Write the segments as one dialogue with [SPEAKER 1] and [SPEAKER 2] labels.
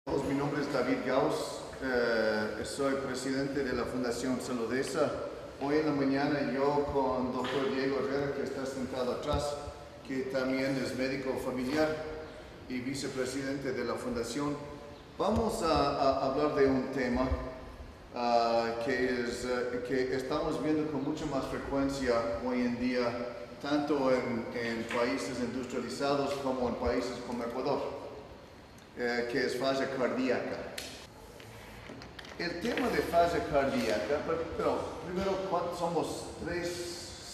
[SPEAKER 1] Mi nombre es David Gauss, soy presidente de la Fundación Saludesa. Hoy en la mañana yo con Dr. Diego Herrera, que está sentado atrás, que también es médico familiar y vicepresidente de la Fundación, vamos a hablar de un tema que estamos viendo con mucha más frecuencia hoy en día, tanto en países industrializados como en países como Ecuador. Que es falla cardíaca. El tema de falla cardíaca, pero primero somos 3,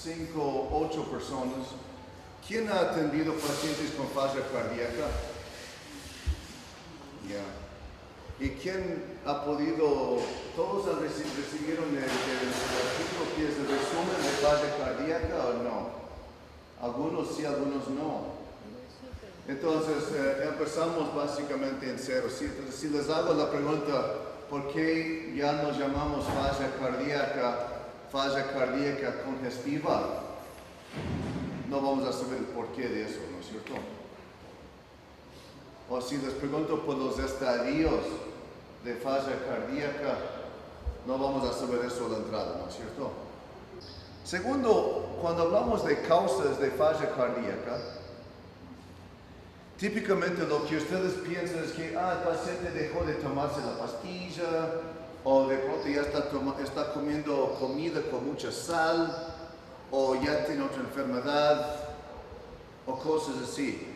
[SPEAKER 1] 5, 8 personas. ¿Quién ha atendido pacientes con falla cardíaca? ¿Y quién ha podido, todos recibieron el artículo que es el resumen de falla cardíaca o no? Algunos sí, algunos no. Entonces, empezamos básicamente en cero. Si les hago la pregunta, ¿por qué ya nos llamamos falla cardíaca congestiva? No vamos a saber el porqué de eso, ¿no es cierto? O si les pregunto por los estadios de falla cardíaca, no vamos a saber eso a la entrada, ¿no es cierto? Segundo, cuando hablamos de causas de falla cardíaca, típicamente lo que ustedes piensan es que el paciente dejó de tomarse la pastilla o de pronto ya está comiendo comida con mucha sal o ya tiene otra enfermedad o cosas así.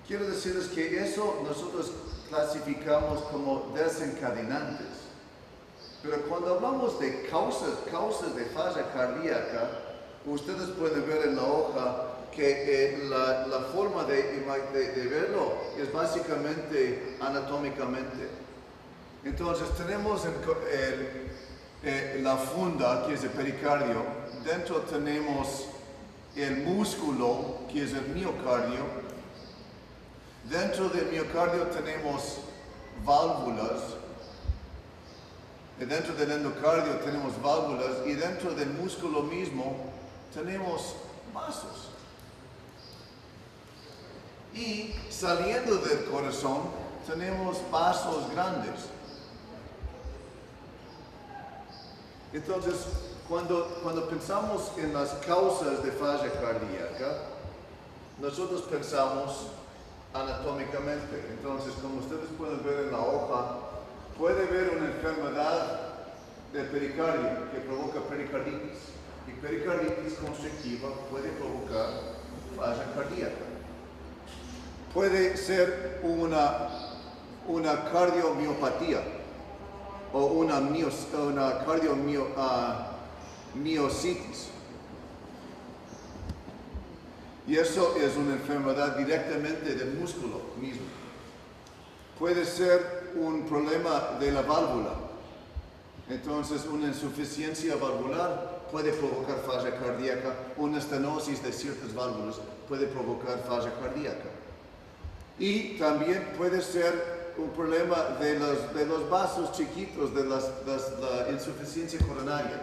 [SPEAKER 1] Quiero decirles que eso nosotros clasificamos como desencadenantes. Pero cuando hablamos de causas de falla cardíaca, ustedes pueden ver en la hoja que la forma de verlo es básicamente anatómicamente. Entonces tenemos la funda, que es el pericardio. Dentro tenemos el músculo, que es el miocardio. Dentro del miocardio tenemos válvulas. Dentro del endocardio tenemos válvulas. Y dentro del músculo mismo tenemos vasos. Y saliendo del corazón tenemos vasos grandes. Entonces, cuando pensamos en las causas de falla cardíaca, nosotros pensamos anatómicamente. Entonces, como ustedes pueden ver en la hoja, puede haber una enfermedad del pericardio que provoca pericarditis. Y pericarditis constrictiva puede provocar falla cardíaca. Puede ser una cardiomiopatía o una cardiomiositis. Y eso es una enfermedad directamente del músculo mismo. Puede ser un problema de la válvula. Entonces, una insuficiencia valvular puede provocar falla cardíaca. Una estenosis de ciertas válvulas puede provocar falla cardíaca. Y también puede ser un problema de los vasos chiquitos, de la insuficiencia coronaria.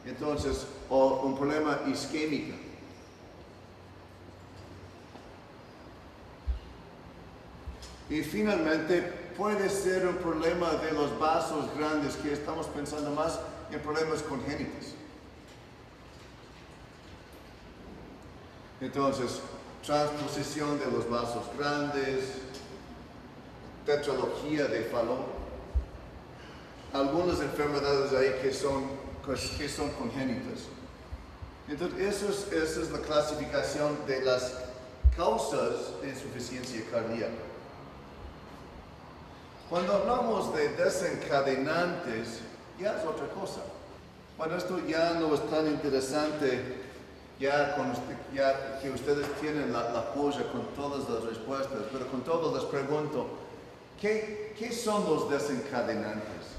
[SPEAKER 1] Entonces, o un problema isquémico. Y finalmente, puede ser un problema de los vasos grandes, que estamos pensando más en problemas congénitos. Entonces, transposición de los vasos grandes, tetralogía de Fallot, algunas enfermedades ahí que son congénitas. Entonces, esa es la clasificación de las causas de insuficiencia cardíaca. Cuando hablamos de desencadenantes, ya es otra cosa. Bueno, esto ya no es tan interesante. Ya que ustedes tienen la polla con todas las respuestas, pero con todo les pregunto, ¿qué son los desencadenantes?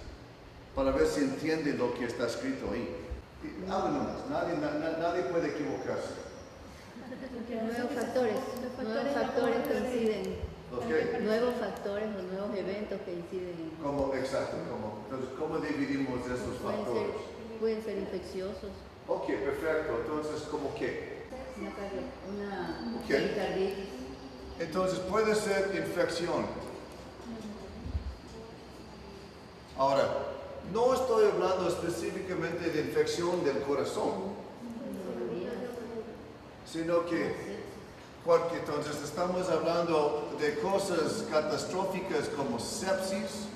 [SPEAKER 1] Para ver si entienden lo que está escrito ahí. Háblanos, nadie puede equivocarse.
[SPEAKER 2] Nuevos factores que inciden.
[SPEAKER 1] Okay.
[SPEAKER 2] Nuevos factores o nuevos eventos que inciden.
[SPEAKER 1] Exacto. Entonces, ¿cómo dividimos esos factores?
[SPEAKER 2] Pueden ser infecciosos.
[SPEAKER 1] Ok, perfecto. Entonces, ¿cómo qué?
[SPEAKER 2] Una pericarditis.
[SPEAKER 1] Entonces, puede ser infección. Ahora, no estoy hablando específicamente de infección del corazón, sino que, porque entonces estamos hablando de cosas catastróficas como sepsis,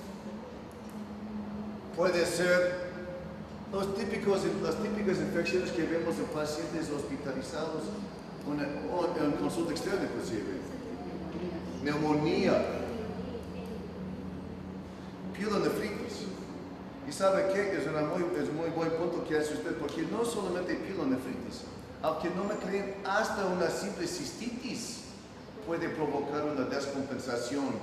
[SPEAKER 1] puede ser las típicas infecciones que vemos en pacientes hospitalizados o en consulta externa inclusive, neumonía, pielonefritis. Y sabe que es un muy buen punto que hace usted, porque no solamente pielonefritis, aunque no me creen, hasta una simple cistitis puede provocar una descompensación.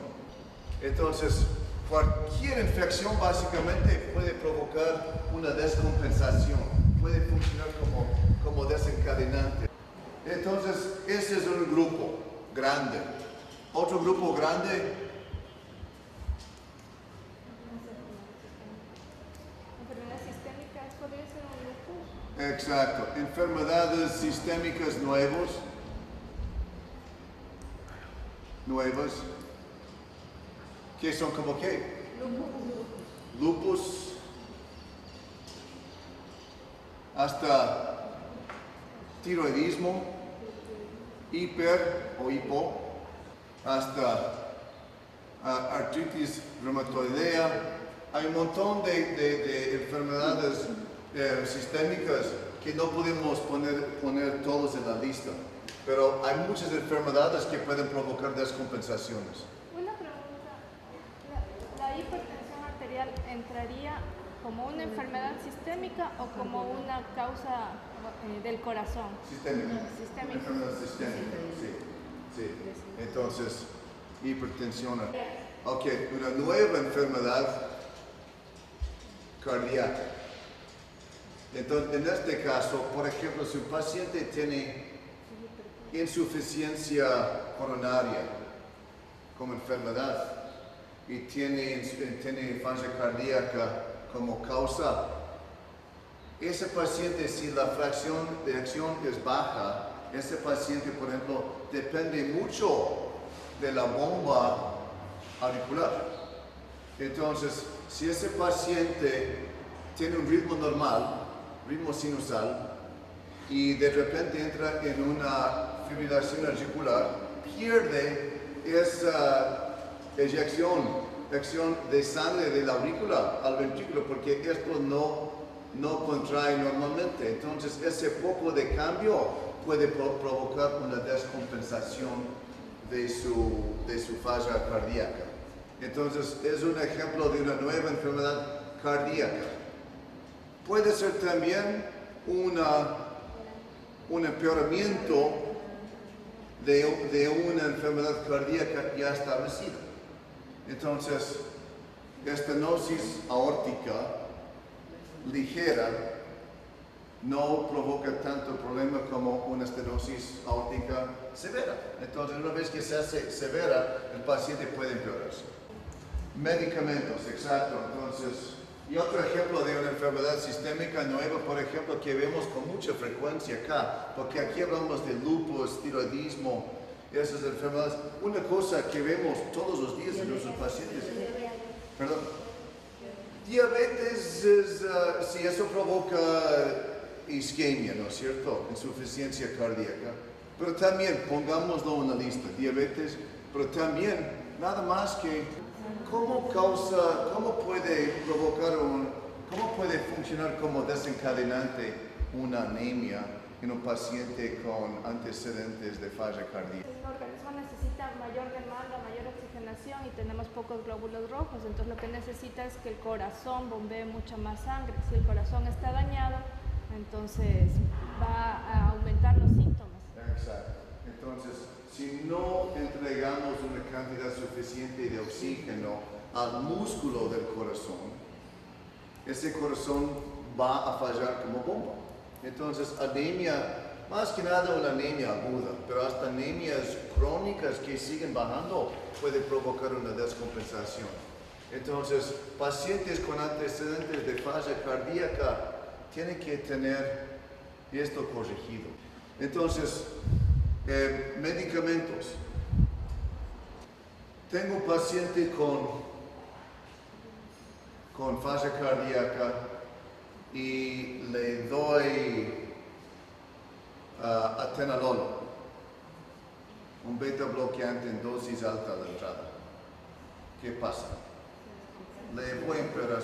[SPEAKER 1] Entonces, cualquier infección básicamente puede provocar una descompensación, puede funcionar como desencadenante. Entonces, ese es un grupo grande. Otro grupo grande,
[SPEAKER 3] enfermedades sistémicas, podría ser un lupus.
[SPEAKER 1] exacto, enfermedades sistémicas nuevas, que son como qué? Lupus, hasta tiroidismo, hiper o hipo, hasta artritis reumatoidea. Hay un montón de enfermedades sistémicas que no podemos poner todos en la lista, pero hay muchas enfermedades que pueden provocar descompensaciones.
[SPEAKER 3] Una pregunta, ¿la hipertensión arterial entraría como una enfermedad sistémica o como una causa del corazón?
[SPEAKER 1] Sistémica.
[SPEAKER 3] Sistémica.
[SPEAKER 1] Enfermedad sistémica, sí. Entonces, hipertensión. Ok, una nueva enfermedad cardíaca. Entonces, en este caso, por ejemplo, si un paciente tiene insuficiencia coronaria como enfermedad y tiene falla cardíaca como causa, ese paciente, si la fracción de acción es baja, ese paciente, por ejemplo, depende mucho de la bomba auricular. Entonces, si ese paciente tiene un ritmo normal, ritmo sinusal, y de repente entra en una fibrilación auricular, pierde esa eyección de sangre de la aurícula al ventrículo, porque esto no contrae normalmente. Entonces, ese poco de cambio puede provocar una descompensación de su falla cardíaca. Entonces, es un ejemplo de una nueva enfermedad cardíaca. Puede ser también un empeoramiento de una enfermedad cardíaca ya establecida. Entonces, estenosis aórtica ligera no provoca tanto problema como una estenosis aórtica severa. Entonces, una vez que se hace severa, el paciente puede empeorarse. Medicamentos, exacto. Entonces, y otro ejemplo de una enfermedad sistémica nueva, por ejemplo, que vemos con mucha frecuencia acá, porque aquí hablamos de lupus, tiroidismo, esas enfermedades. Una cosa que vemos todos los días en nuestros pacientes. Perdón. Diabetes si eso provoca isquemia, ¿no es cierto? Insuficiencia cardíaca. Pero también, pongámoslo en la lista, diabetes, pero también, nada más que cómo puede funcionar como desencadenante una anemia en un paciente con antecedentes de falla cardíaca.
[SPEAKER 3] El organismo necesita mayor demanda, mayor oxigenación y tenemos pocos glóbulos rojos, entonces lo que necesita es que el corazón bombee mucha más sangre. Si el corazón está dañado, entonces va a aumentar los síntomas.
[SPEAKER 1] Exacto. Entonces, si no entregamos una cantidad suficiente de oxígeno al músculo del corazón, ese corazón va a fallar como bomba. Entonces, anemia, más que nada una anemia aguda, pero hasta anemias crónicas que siguen bajando puede provocar una descompensación. Entonces, pacientes con antecedentes de falla cardíaca tienen que tener esto corregido. Entonces, medicamentos. Tengo un paciente con falla cardíaca y le doy atenolol, un beta bloqueante en dosis alta de entrada. ¿Qué pasa? Le voy a empeorar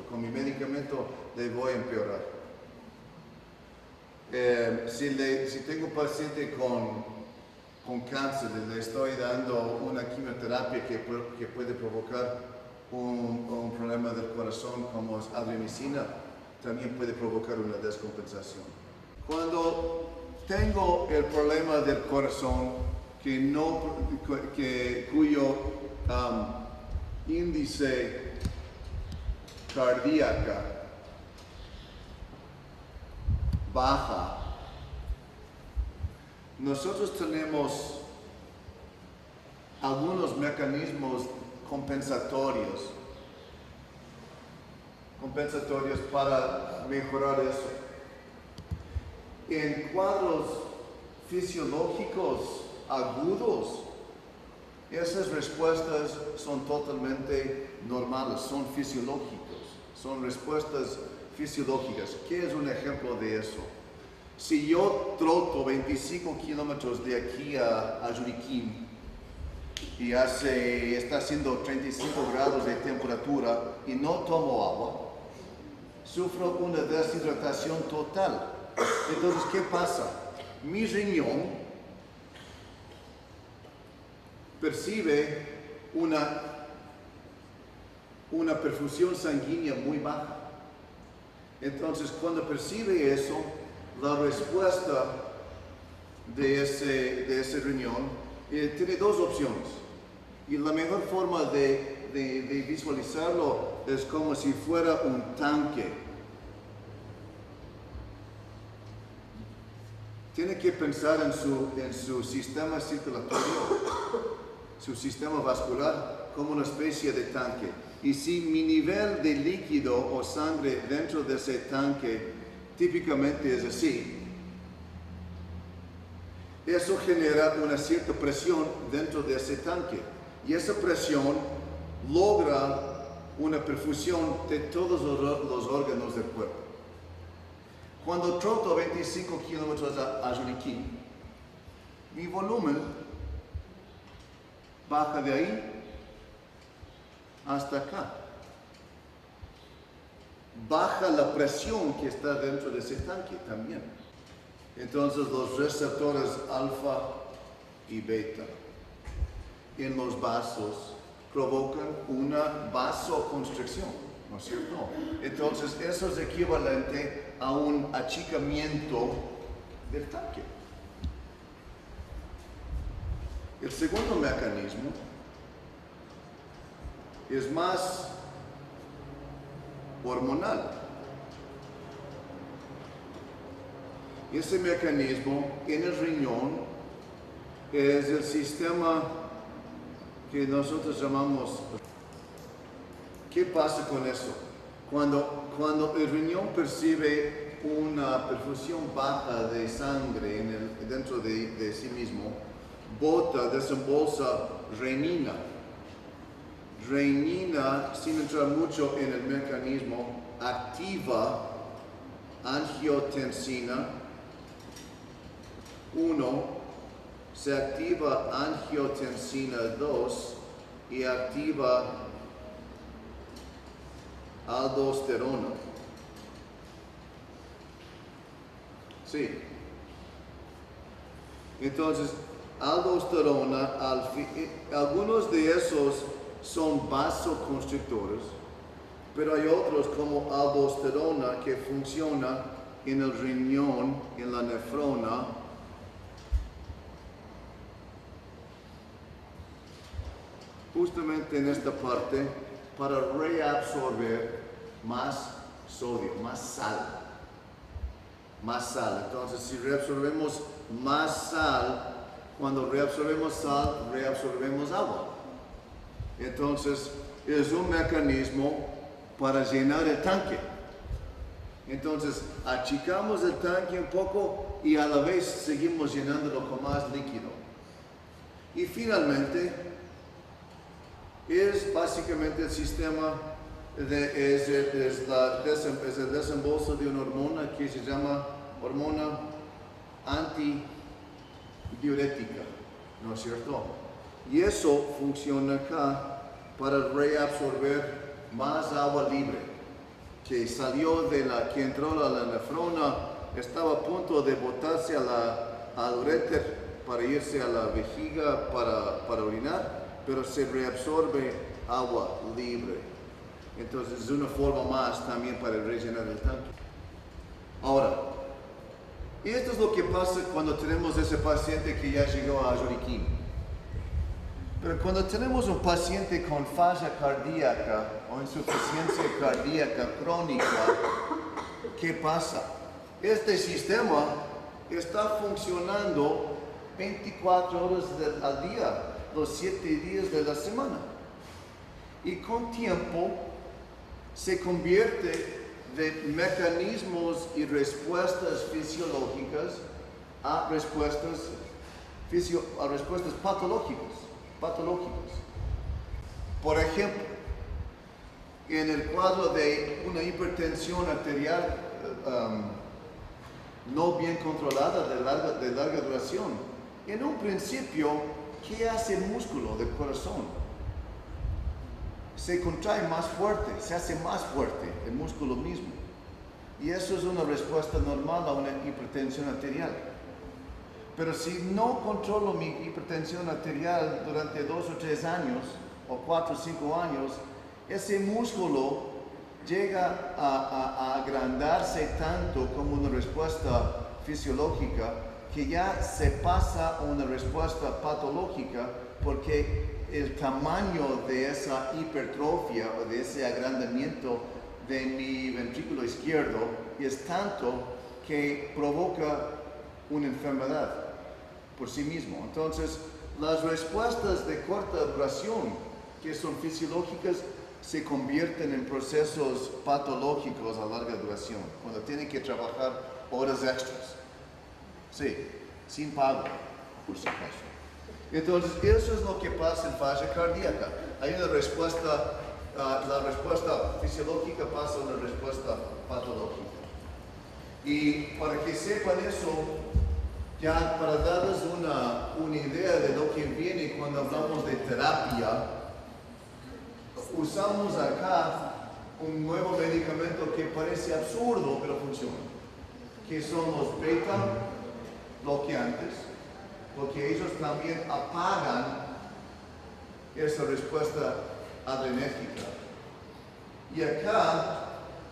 [SPEAKER 1] con mi medicamento le voy a empeorar. Si tengo un paciente con cáncer, le estoy dando una quimioterapia que puede provocar un problema del corazón como es adriamicina, también puede provocar una descompensación. Cuando tengo el problema del corazón cuyo índice cardíaca baja, nosotros tenemos algunos mecanismos compensatorios para mejorar eso. En cuadros fisiológicos agudos, esas respuestas son totalmente normales, son fisiológicos, son respuestas fisiológicas. ¿Qué es un ejemplo de eso? Si yo troto 25 kilómetros de aquí a Yuriquín y está haciendo 35 grados de temperatura y no tomo agua, sufro una deshidratación total. Entonces, ¿qué pasa? Mi riñón percibe una perfusión sanguínea muy baja. Entonces, cuando percibe eso, la respuesta de ese riñón tiene dos opciones. Y la mejor forma de visualizarlo es como si fuera un tanque. Tiene que pensar en su sistema circulatorio, su sistema vascular, como una especie de tanque. Y si mi nivel de líquido o sangre dentro de ese tanque típicamente es así, eso genera una cierta presión dentro de ese tanque. Y esa presión logra una perfusión de todos los órganos del cuerpo. Cuando troto 25 kilómetros a Yuriquín, mi volumen baja de ahí hasta acá. Baja la presión que está dentro de ese tanque también. Entonces los receptores alfa y beta en los vasos provocan una vasoconstricción, ¿no es cierto? Entonces eso es equivalente a un achicamiento del tanque. El segundo mecanismo es más hormonal. Ese mecanismo en el riñón es el sistema que nosotros llamamos. ¿Qué pasa con eso? Cuando el riñón percibe una perfusión baja de sangre dentro de sí mismo, desembolsa renina. Renina, sin entrar mucho en el mecanismo, activa angiotensina 1, se activa angiotensina 2 y activa aldosterona. Sí. Entonces, aldosterona, algunos de esos son vasoconstrictores, pero hay otros como aldosterona que funciona en el riñón, en la nefrona, justamente en esta parte, para reabsorber más sodio, más sal. Entonces, si reabsorbemos más sal, cuando reabsorbemos sal, reabsorbemos agua. Entonces, es un mecanismo para llenar el tanque. Entonces, achicamos el tanque un poco y a la vez seguimos llenándolo con más líquido. Y finalmente, es básicamente el sistema es el desembolso de una hormona que se llama hormona antidiurética, ¿no es cierto? Y eso funciona acá para reabsorber más agua libre que salió que entró a la nefrona, estaba a punto de botarse al uréter para irse a la vejiga para orinar, pero se reabsorbe agua libre. Entonces es una forma más también para rellenar el tanque. Ahora, esto es lo que pasa cuando tenemos ese paciente que ya llegó a Yoriquín. Pero cuando tenemos un paciente con falla cardíaca o insuficiencia cardíaca crónica, ¿qué pasa? Este sistema está funcionando 24 horas al día, los 7 días de la semana. Y con tiempo se convierte de mecanismos y respuestas fisiológicas a respuestas patológicas. Por ejemplo, en el cuadro de una hipertensión arterial no bien controlada de larga duración, en un principio, ¿qué hace el músculo del corazón? Se contrae más fuerte, se hace más fuerte el músculo mismo. Y eso es una respuesta normal a una hipertensión arterial. Pero si no controlo mi hipertensión arterial durante 2 o 3 años, o 4 o 5 años, ese músculo llega a agrandarse tanto como una respuesta fisiológica que ya se pasa a una respuesta patológica, porque el tamaño de esa hipertrofia o de ese agrandamiento de mi ventrículo izquierdo es tanto que provoca una enfermedad por sí mismo. Entonces, las respuestas de corta duración, que son fisiológicas, se convierten en procesos patológicos a larga duración, cuando tienen que trabajar horas extras. Sí, sin pago, por si acaso. Entonces, eso es lo que pasa en falla cardíaca. Hay una respuesta, la respuesta fisiológica pasa a una respuesta patológica. Y para que sepan eso, ya para darles una idea de lo que viene cuando hablamos de terapia, usamos acá un nuevo medicamento que parece absurdo, pero funciona, que son los beta bloqueantes, porque ellos también apagan esa respuesta adrenérgica. Y acá,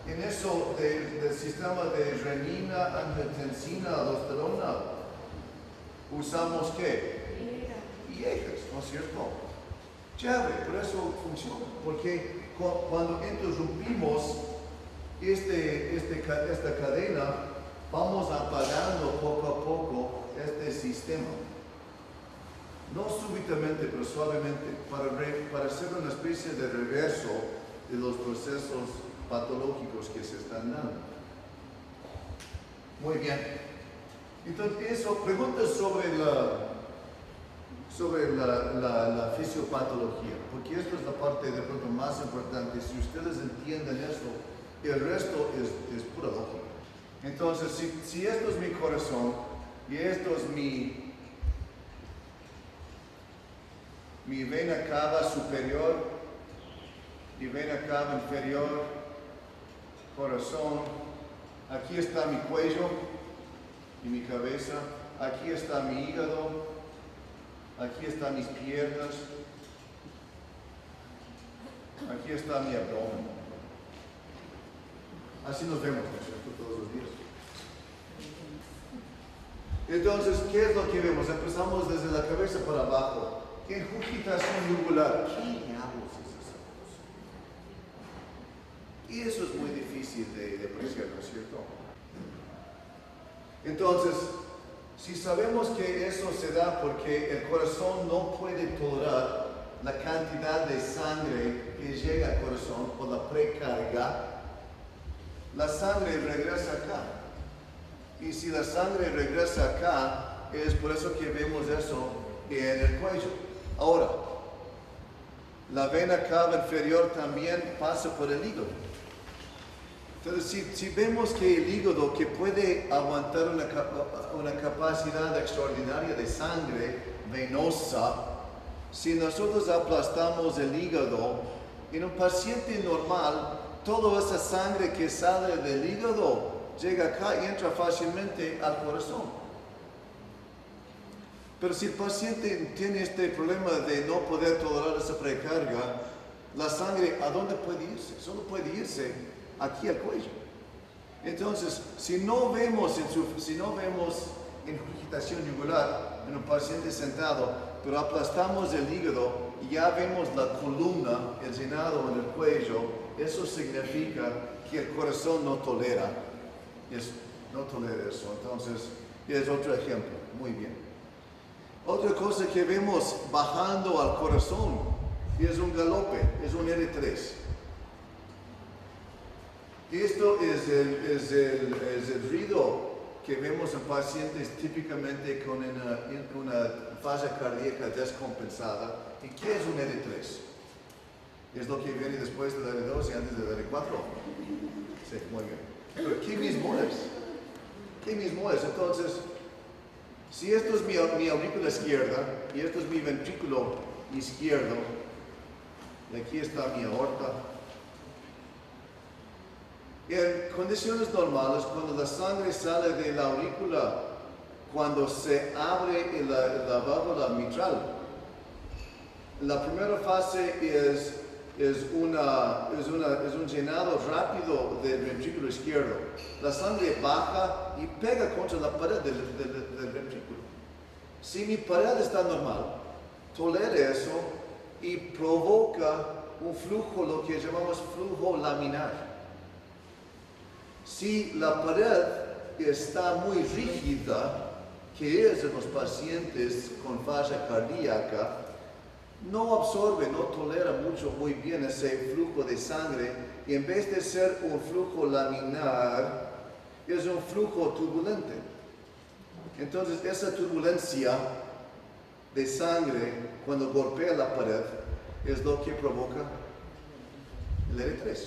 [SPEAKER 1] en eso del sistema de renina, angiotensina, aldosterona, usamos ¿qué? IEGAS, ¿no es cierto? Chévere, por eso funciona, porque cuando interrumpimos esta cadena, vamos apagando poco a poco este sistema. No súbitamente, pero suavemente, para hacer una especie de reverso de los procesos patológicos que se están dando. Muy bien. Entonces, preguntas sobre la fisiopatología, porque esta es la parte de pronto más importante. Si ustedes entienden eso, el resto es pura lógica. Entonces, si esto es mi corazón y esto es mi vena cava superior, mi vena cava inferior, corazón, aquí está mi cuello y mi cabeza, aquí está mi hígado, aquí están mis piernas, aquí está mi abdomen. Así nos vemos, ¿no es cierto?, todos los días. Entonces, ¿qué es lo que vemos? Empezamos desde la cabeza para abajo. Ingurgitación yugular. ¿Qué diablos es esa cosa? Y eso es muy difícil de apreciar, ¿no es cierto? Entonces, si sabemos que eso se da porque el corazón no puede tolerar la cantidad de sangre que llega al corazón por la precarga, la sangre regresa acá. Y si la sangre regresa acá, es por eso que vemos eso en el cuello. Ahora, La vena cava inferior también pasa por el hígado. Entonces, si vemos que el hígado, que puede aguantar una capacidad extraordinaria de sangre venosa, si nosotros aplastamos el hígado, en un paciente normal, toda esa sangre que sale del hígado llega acá y entra fácilmente al corazón. Pero si el paciente tiene este problema de no poder tolerar esa precarga, la sangre, ¿a dónde puede irse? Solo puede irse aquí al cuello. Entonces, si no vemos ingurgitación yugular en un paciente sentado, pero aplastamos el hígado y ya vemos la columna, el llenado en el cuello, eso significa que el corazón no tolera eso. Entonces, es otro ejemplo. Muy bien. Otra cosa que vemos bajando al corazón es un galope, es un R3. Esto es el ruido que vemos en pacientes típicamente con una fase cardíaca descompensada. ¿Y qué es un R3? ¿Es lo que viene después del R2 y antes del R4? Sí, muy bien. Pero ¿qué mismo es? ¿Qué mismo es? Entonces, si esto es mi aurícula izquierda y esto es mi ventrículo izquierdo, y aquí está mi aorta. En condiciones normales, cuando la sangre sale de la aurícula, cuando se abre la válvula mitral, la primera fase es un llenado rápido del ventrículo izquierdo. La sangre baja y pega contra la pared del ventrículo. Si mi pared está normal, tolera eso y provoca un flujo, lo que llamamos flujo laminar. Si la pared está muy rígida, que es en los pacientes con falla cardíaca, no absorbe, no tolera muy bien ese flujo de sangre, y en vez de ser un flujo laminar, es un flujo turbulente. Entonces, esa turbulencia de sangre, cuando golpea la pared, es lo que provoca el R3.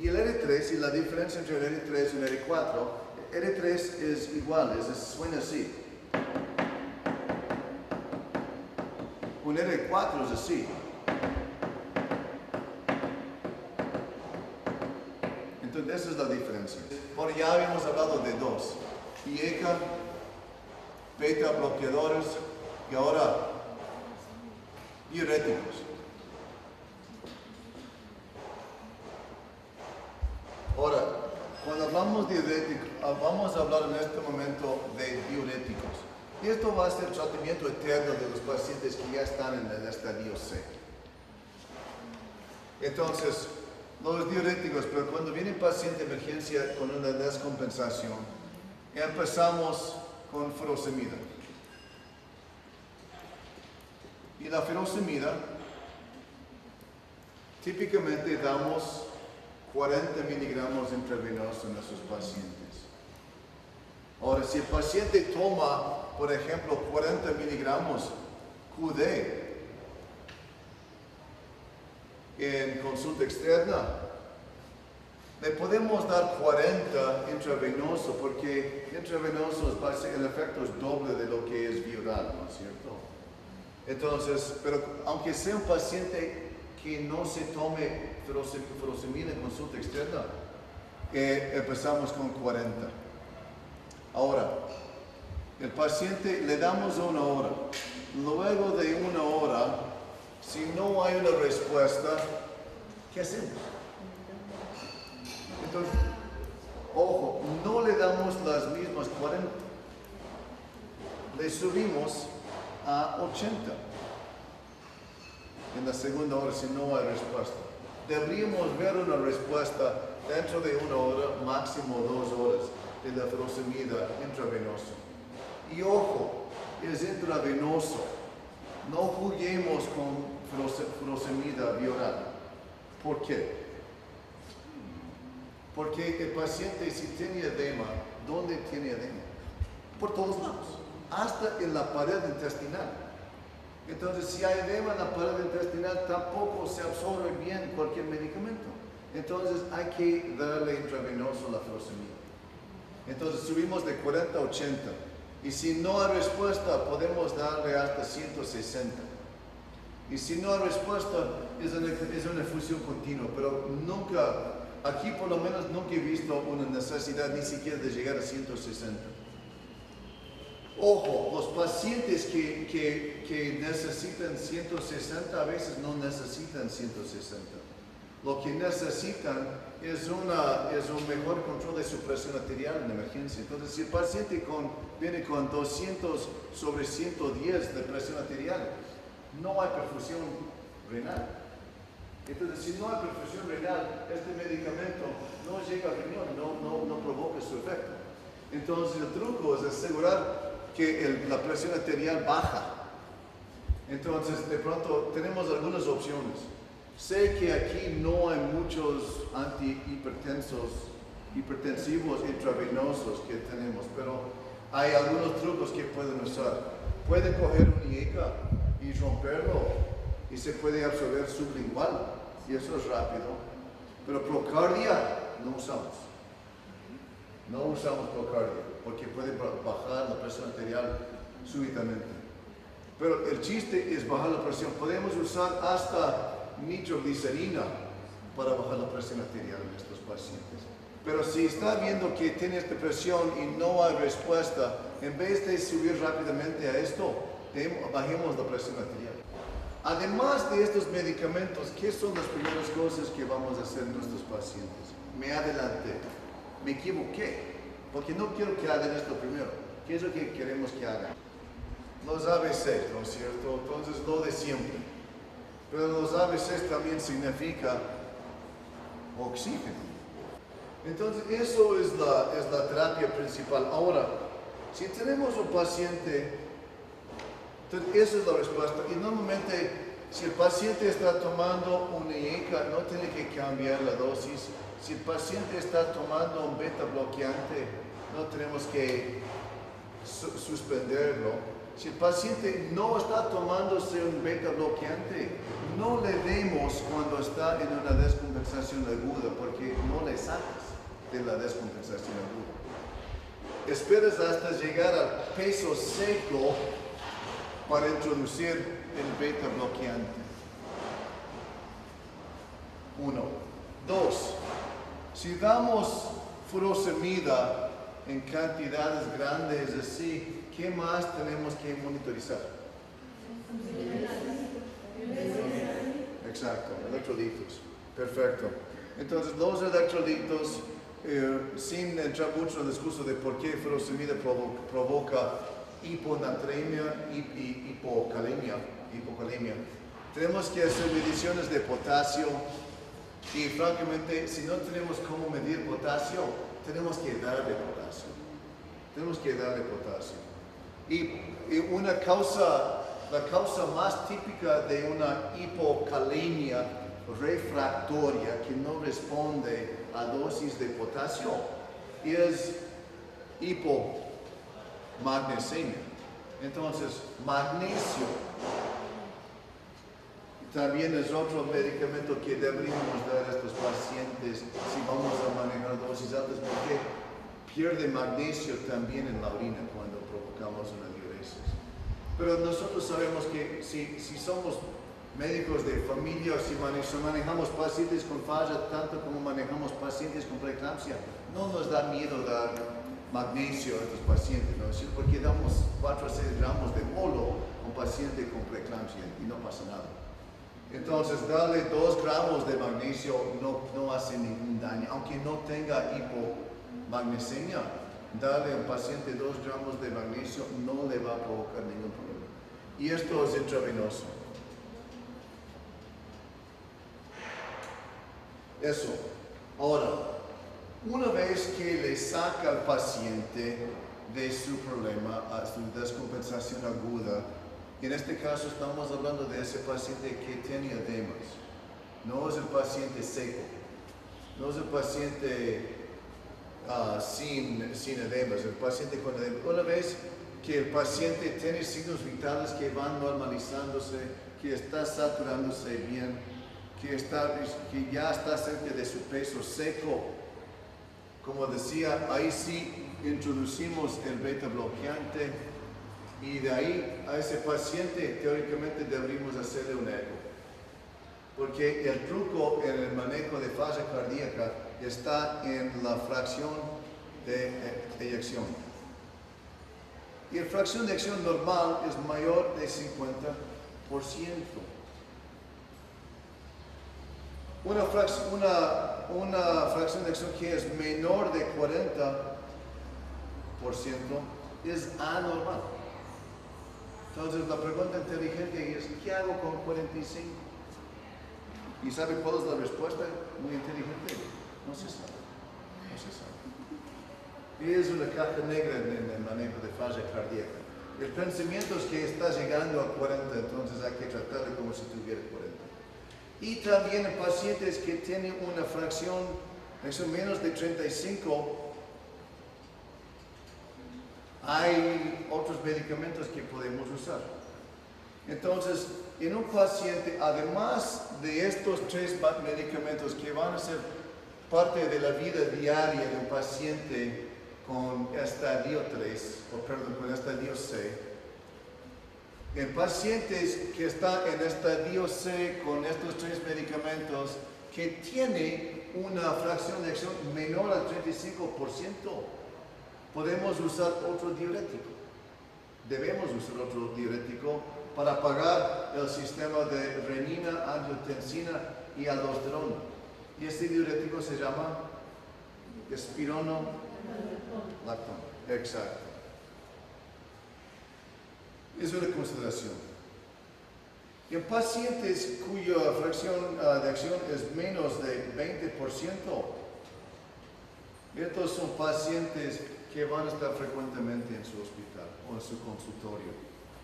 [SPEAKER 1] Y el R3, y la diferencia entre el R3 y el R4, R3 es igual, suena así. Un R4 es así. Entonces, esa es la diferencia. Bueno, ya habíamos hablado de dos. IECA, beta bloqueadores y ahora diuréticos. Ahora, cuando hablamos de diuréticos, vamos a hablar en este momento de diuréticos. Y esto va a ser el tratamiento eterno de los pacientes que ya están en el estadio C. Entonces, los diuréticos, pero cuando viene un paciente de emergencia con una descompensación, empezamos con furosemida. Y la furosemida, típicamente damos 40 miligramos intravenosos en esos pacientes. Ahora, si el paciente toma, por ejemplo, 40 miligramos QD en consulta externa, le podemos dar 40 intravenoso, porque intravenoso el efecto es doble de lo que es viral, ¿no es cierto? Entonces, pero aunque sea un paciente que no se tome furosemida en consulta externa, empezamos con 40. Ahora, el paciente le damos 1 hora. Luego de 1 hora, si no hay una respuesta, ¿qué hacemos? Entonces, ojo, no le damos las mismas 40. Le subimos a 80 en la segunda hora si no hay respuesta. Deberíamos ver una respuesta dentro de 1 hora, máximo 2 horas de la furosemida intravenosa. Y ojo, es intravenoso. No juguemos con furosemida bioral. ¿Por qué? Porque el paciente, si tiene edema, ¿dónde tiene edema? Por todos lados, hasta en la pared intestinal. Entonces, si hay edema en la pared intestinal, tampoco se absorbe bien cualquier medicamento. Entonces, hay que darle intravenoso la furosemida. Entonces, subimos de 40 a 80. Y si no hay respuesta, podemos darle hasta 160. Y si no hay respuesta, es una infusión continua. Pero nunca, aquí por lo menos nunca he visto una necesidad ni siquiera de llegar a 160. Ojo, los pacientes que necesitan 160 a veces no necesitan 160. Lo que necesitan es un mejor control de su presión arterial en emergencia. Entonces, si el paciente viene con 200 sobre 110 de presión arterial, no hay perfusión renal. Entonces, si no hay perfusión renal, este medicamento no llega al riñón, no provoca su efecto. Entonces, el truco es asegurar que la presión arterial baja. Entonces, de pronto, tenemos algunas opciones. Sé que aquí no hay muchos hipertensivos intravenosos que tenemos, pero hay algunos trucos que pueden usar. Pueden coger un IECA y romperlo y se puede absorber sublingual, y eso es rápido. Pero procardia no usamos. No usamos procardia porque puede bajar la presión arterial súbitamente. Pero el chiste es bajar la presión. Podemos usar hasta nitroglicerina para bajar la presión arterial en estos pacientes. Pero si está viendo que tiene esta presión y no hay respuesta, en vez de subir rápidamente a esto, bajemos la presión arterial. Además de estos medicamentos, ¿qué son las primeras cosas que vamos a hacer en nuestros pacientes? Me adelanté, me equivoqué, porque no quiero que hagan esto primero. ¿Qué es lo que queremos que hagan? Los ABCs, ¿no es cierto? Entonces, lo de siempre. Pero los ABCs también significa oxígeno. Entonces, eso es la terapia principal. Ahora, si tenemos un paciente, entonces esa es la respuesta. Y normalmente, si el paciente está tomando una IECA, no tiene que cambiar la dosis. Si el paciente está tomando un beta bloqueante, no tenemos que suspenderlo. Si el paciente no está tomándose un beta bloqueante, no le demos cuando está en una descompensación aguda, porque no le sacas de la descompensación aguda. Esperas hasta llegar al peso seco para introducir el beta bloqueante. 1. 2. Si damos furosemida en cantidades grandes así, ¿qué más tenemos que monitorizar? Exacto, electrolitos. Perfecto. Entonces, los electrolitos, sin entrar mucho en el discurso de por qué furosemida provoca hiponatremia y hipocalemia, tenemos que hacer mediciones de potasio y, francamente, si no tenemos cómo medir potasio, tenemos que darle potasio. Y la causa más típica de una hipocalemia refractoria que no responde a dosis de potasio es hipomagnesemia. Entonces, magnesio también es otro medicamento que deberíamos dar a estos pacientes si vamos a manejar dosis altas, porque pierde magnesio también en la orina cuando provocamos una diuresis. Pero nosotros sabemos que si somos médicos de familia, si manejamos pacientes con falla tanto como manejamos pacientes con preeclampsia, no nos da miedo dar magnesio a estos pacientes, ¿no? Porque damos 4 a 6 gramos de molo a un paciente con preeclampsia y no pasa nada. Entonces, darle 2 gramos de magnesio no hace ningún daño, aunque no tenga hipomagnesemia. Darle a un paciente 2 gramos de magnesio no le va a provocar ningún problema. Y esto es intravenoso. Eso. Ahora, una vez que le saca al paciente de su problema, a su descompensación aguda, en este caso estamos hablando de ese paciente que tiene edemas. No es el paciente seco. No es el paciente sin edemas, el paciente con edemas. Una vez que el paciente tiene signos vitales que van normalizándose, que está saturándose bien, que ya está cerca de su peso seco. Como decía, ahí sí introducimos el beta bloqueante y de ahí a ese paciente teóricamente deberíamos hacerle un eco. Porque el truco en el manejo de falla cardíaca está en la fracción de eyección. Y la fracción de eyección normal es mayor de 50%. Una fracción de eyección que es menor de 40% es anormal. Entonces la pregunta inteligente es, ¿qué hago con 45? ¿Y sabe cuál es la respuesta? Muy inteligente. No se sabe. No se sabe. Y es una caja negra en el manejo de falla cardíaca. El pensamiento es que está llegando a 40, entonces hay que tratarlo como si tuviera 40. Y también en pacientes que tienen una fracción de menos de 35, hay otros medicamentos que podemos usar. Entonces, en un paciente, además de estos 3 medicamentos que van a ser parte de la vida diaria de un paciente con estadio 3, con estadio C, en pacientes que están en estadio C con estos 3 medicamentos que tiene una fracción de acción menor al 35%, podemos usar otro diurético. Debemos usar otro diurético para apagar el sistema de renina, angiotensina y aldosterona. Y este diurético se llama espironolactona. Exacto. Es una consideración. En pacientes cuya fracción de acción es menos de 20%, estos son pacientes que van a estar frecuentemente en su hospital o en su consultorio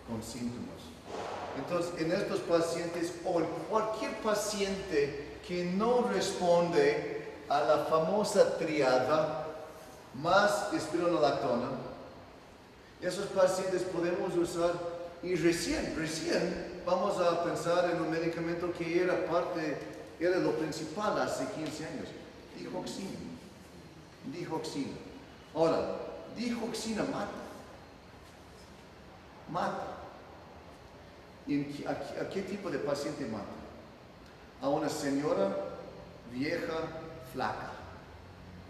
[SPEAKER 1] con síntomas. Entonces, en estos pacientes o en cualquier paciente que no responde a la famosa triada más espironolactona, esos pacientes podemos usar y recién vamos a pensar en un medicamento que era lo principal hace 15 años, digoxina. Ahora, digoxina mata. ¿A qué tipo de paciente mata? A una señora vieja, flaca,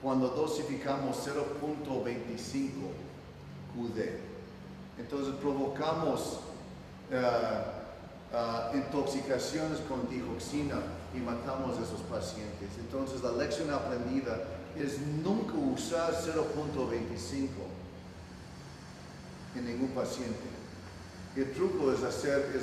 [SPEAKER 1] cuando dosificamos 0.25 QD. Entonces provocamos intoxicaciones con digoxina y matamos a esos pacientes. Entonces la lección aprendida es nunca usar 0.25 en ningún paciente. El truco es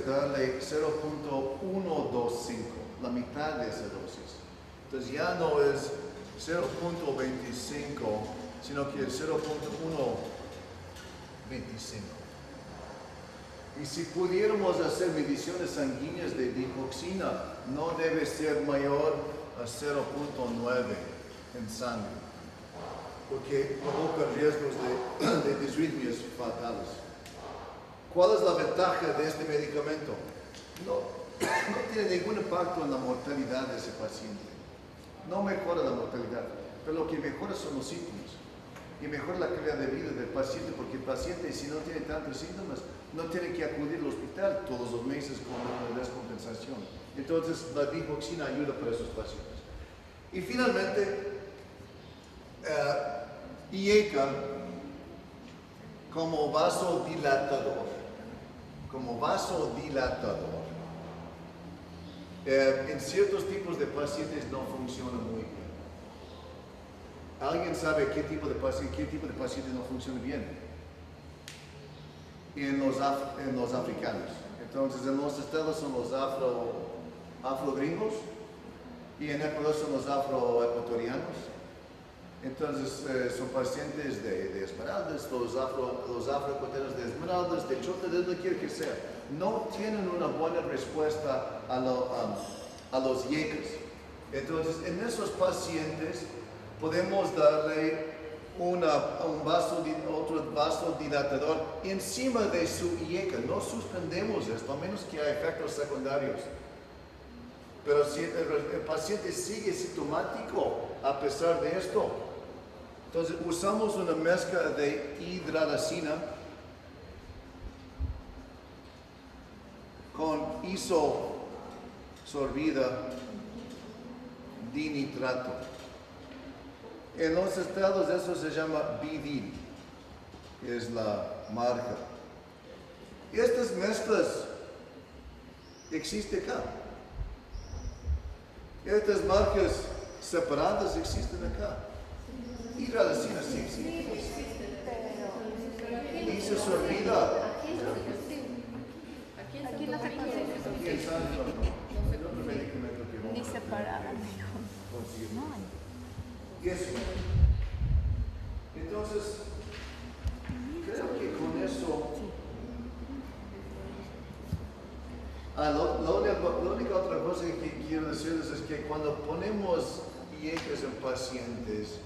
[SPEAKER 1] darle 0.125, la mitad de esa dosis. Entonces ya no es 0.25, sino que es 0.125. Y si pudiéramos hacer mediciones sanguíneas de digoxina, no debe ser mayor a 0.9 en sangre, porque provoca riesgos de disritmias fatales. ¿Cuál es la ventaja de este medicamento? No tiene ningún impacto en la mortalidad de ese paciente. No mejora la mortalidad, pero lo que mejora son los síntomas. Y mejora la calidad de vida del paciente, porque el paciente, si no tiene tantos síntomas, no tiene que acudir al hospital todos los meses con una descompensación. Entonces, la digoxina ayuda para esos pacientes. Y finalmente, IECA como vasodilatador. En ciertos tipos de pacientes no funciona muy bien. ¿Alguien sabe qué tipo de paciente no funciona bien? En los africanos. Entonces, en los estados son los afro-gringos y en Ecuador son los afroecuatorianos. Entonces, son pacientes de Esmeraldas, los afroecuatorianos de Esmeraldas, de Chota, de donde quiera que sea. No tienen una buena respuesta a los IECAs. Entonces, en esos pacientes podemos darle un otro vasodilatador encima de su IECA. No suspendemos esto, a menos que haya efectos secundarios. Pero si el paciente sigue sintomático a pesar de esto, entonces usamos una mezcla de hidralazina con isosorbida dinitrato. En los estados eso se llama BD, que es la marca. Estas mezclas existen acá. Estas marcas separadas existen acá. Hidralazina sí existe. Isosorbida.
[SPEAKER 3] Aquí no se consigue.
[SPEAKER 1] Aquí en San Juan, no. El otro medicamento que vamos
[SPEAKER 3] Ni
[SPEAKER 1] a tener
[SPEAKER 3] separada,
[SPEAKER 1] que
[SPEAKER 3] dijo.
[SPEAKER 1] conseguir.
[SPEAKER 3] No.
[SPEAKER 1] Y eso. Entonces, creo que con eso. La única otra cosa que quiero decirles es que cuando ponemos IECAs en pacientes,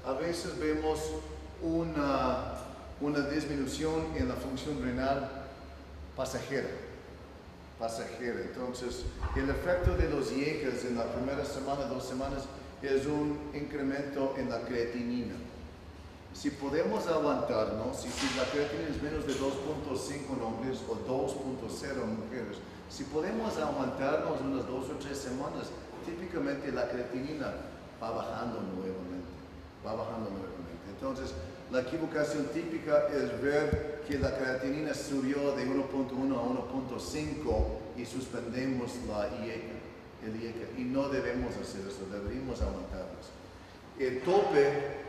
[SPEAKER 1] a veces vemos una disminución en la función renal pasajera. Entonces, el efecto de los IECAs en la primera semana, 2 semanas, es un incremento en la creatinina. Si podemos aguantarnos, si la creatinina es menos de 2.5 en hombres o 2.0 en mujeres, si podemos aguantarnos unas 2 o 3 semanas, típicamente la creatinina va bajando nuevamente. Entonces, la equivocación típica es ver que la creatinina subió de 1.1 a 1.5 y suspendemos el IECA. Y no debemos hacer eso, deberíamos aguantarnos. El tope,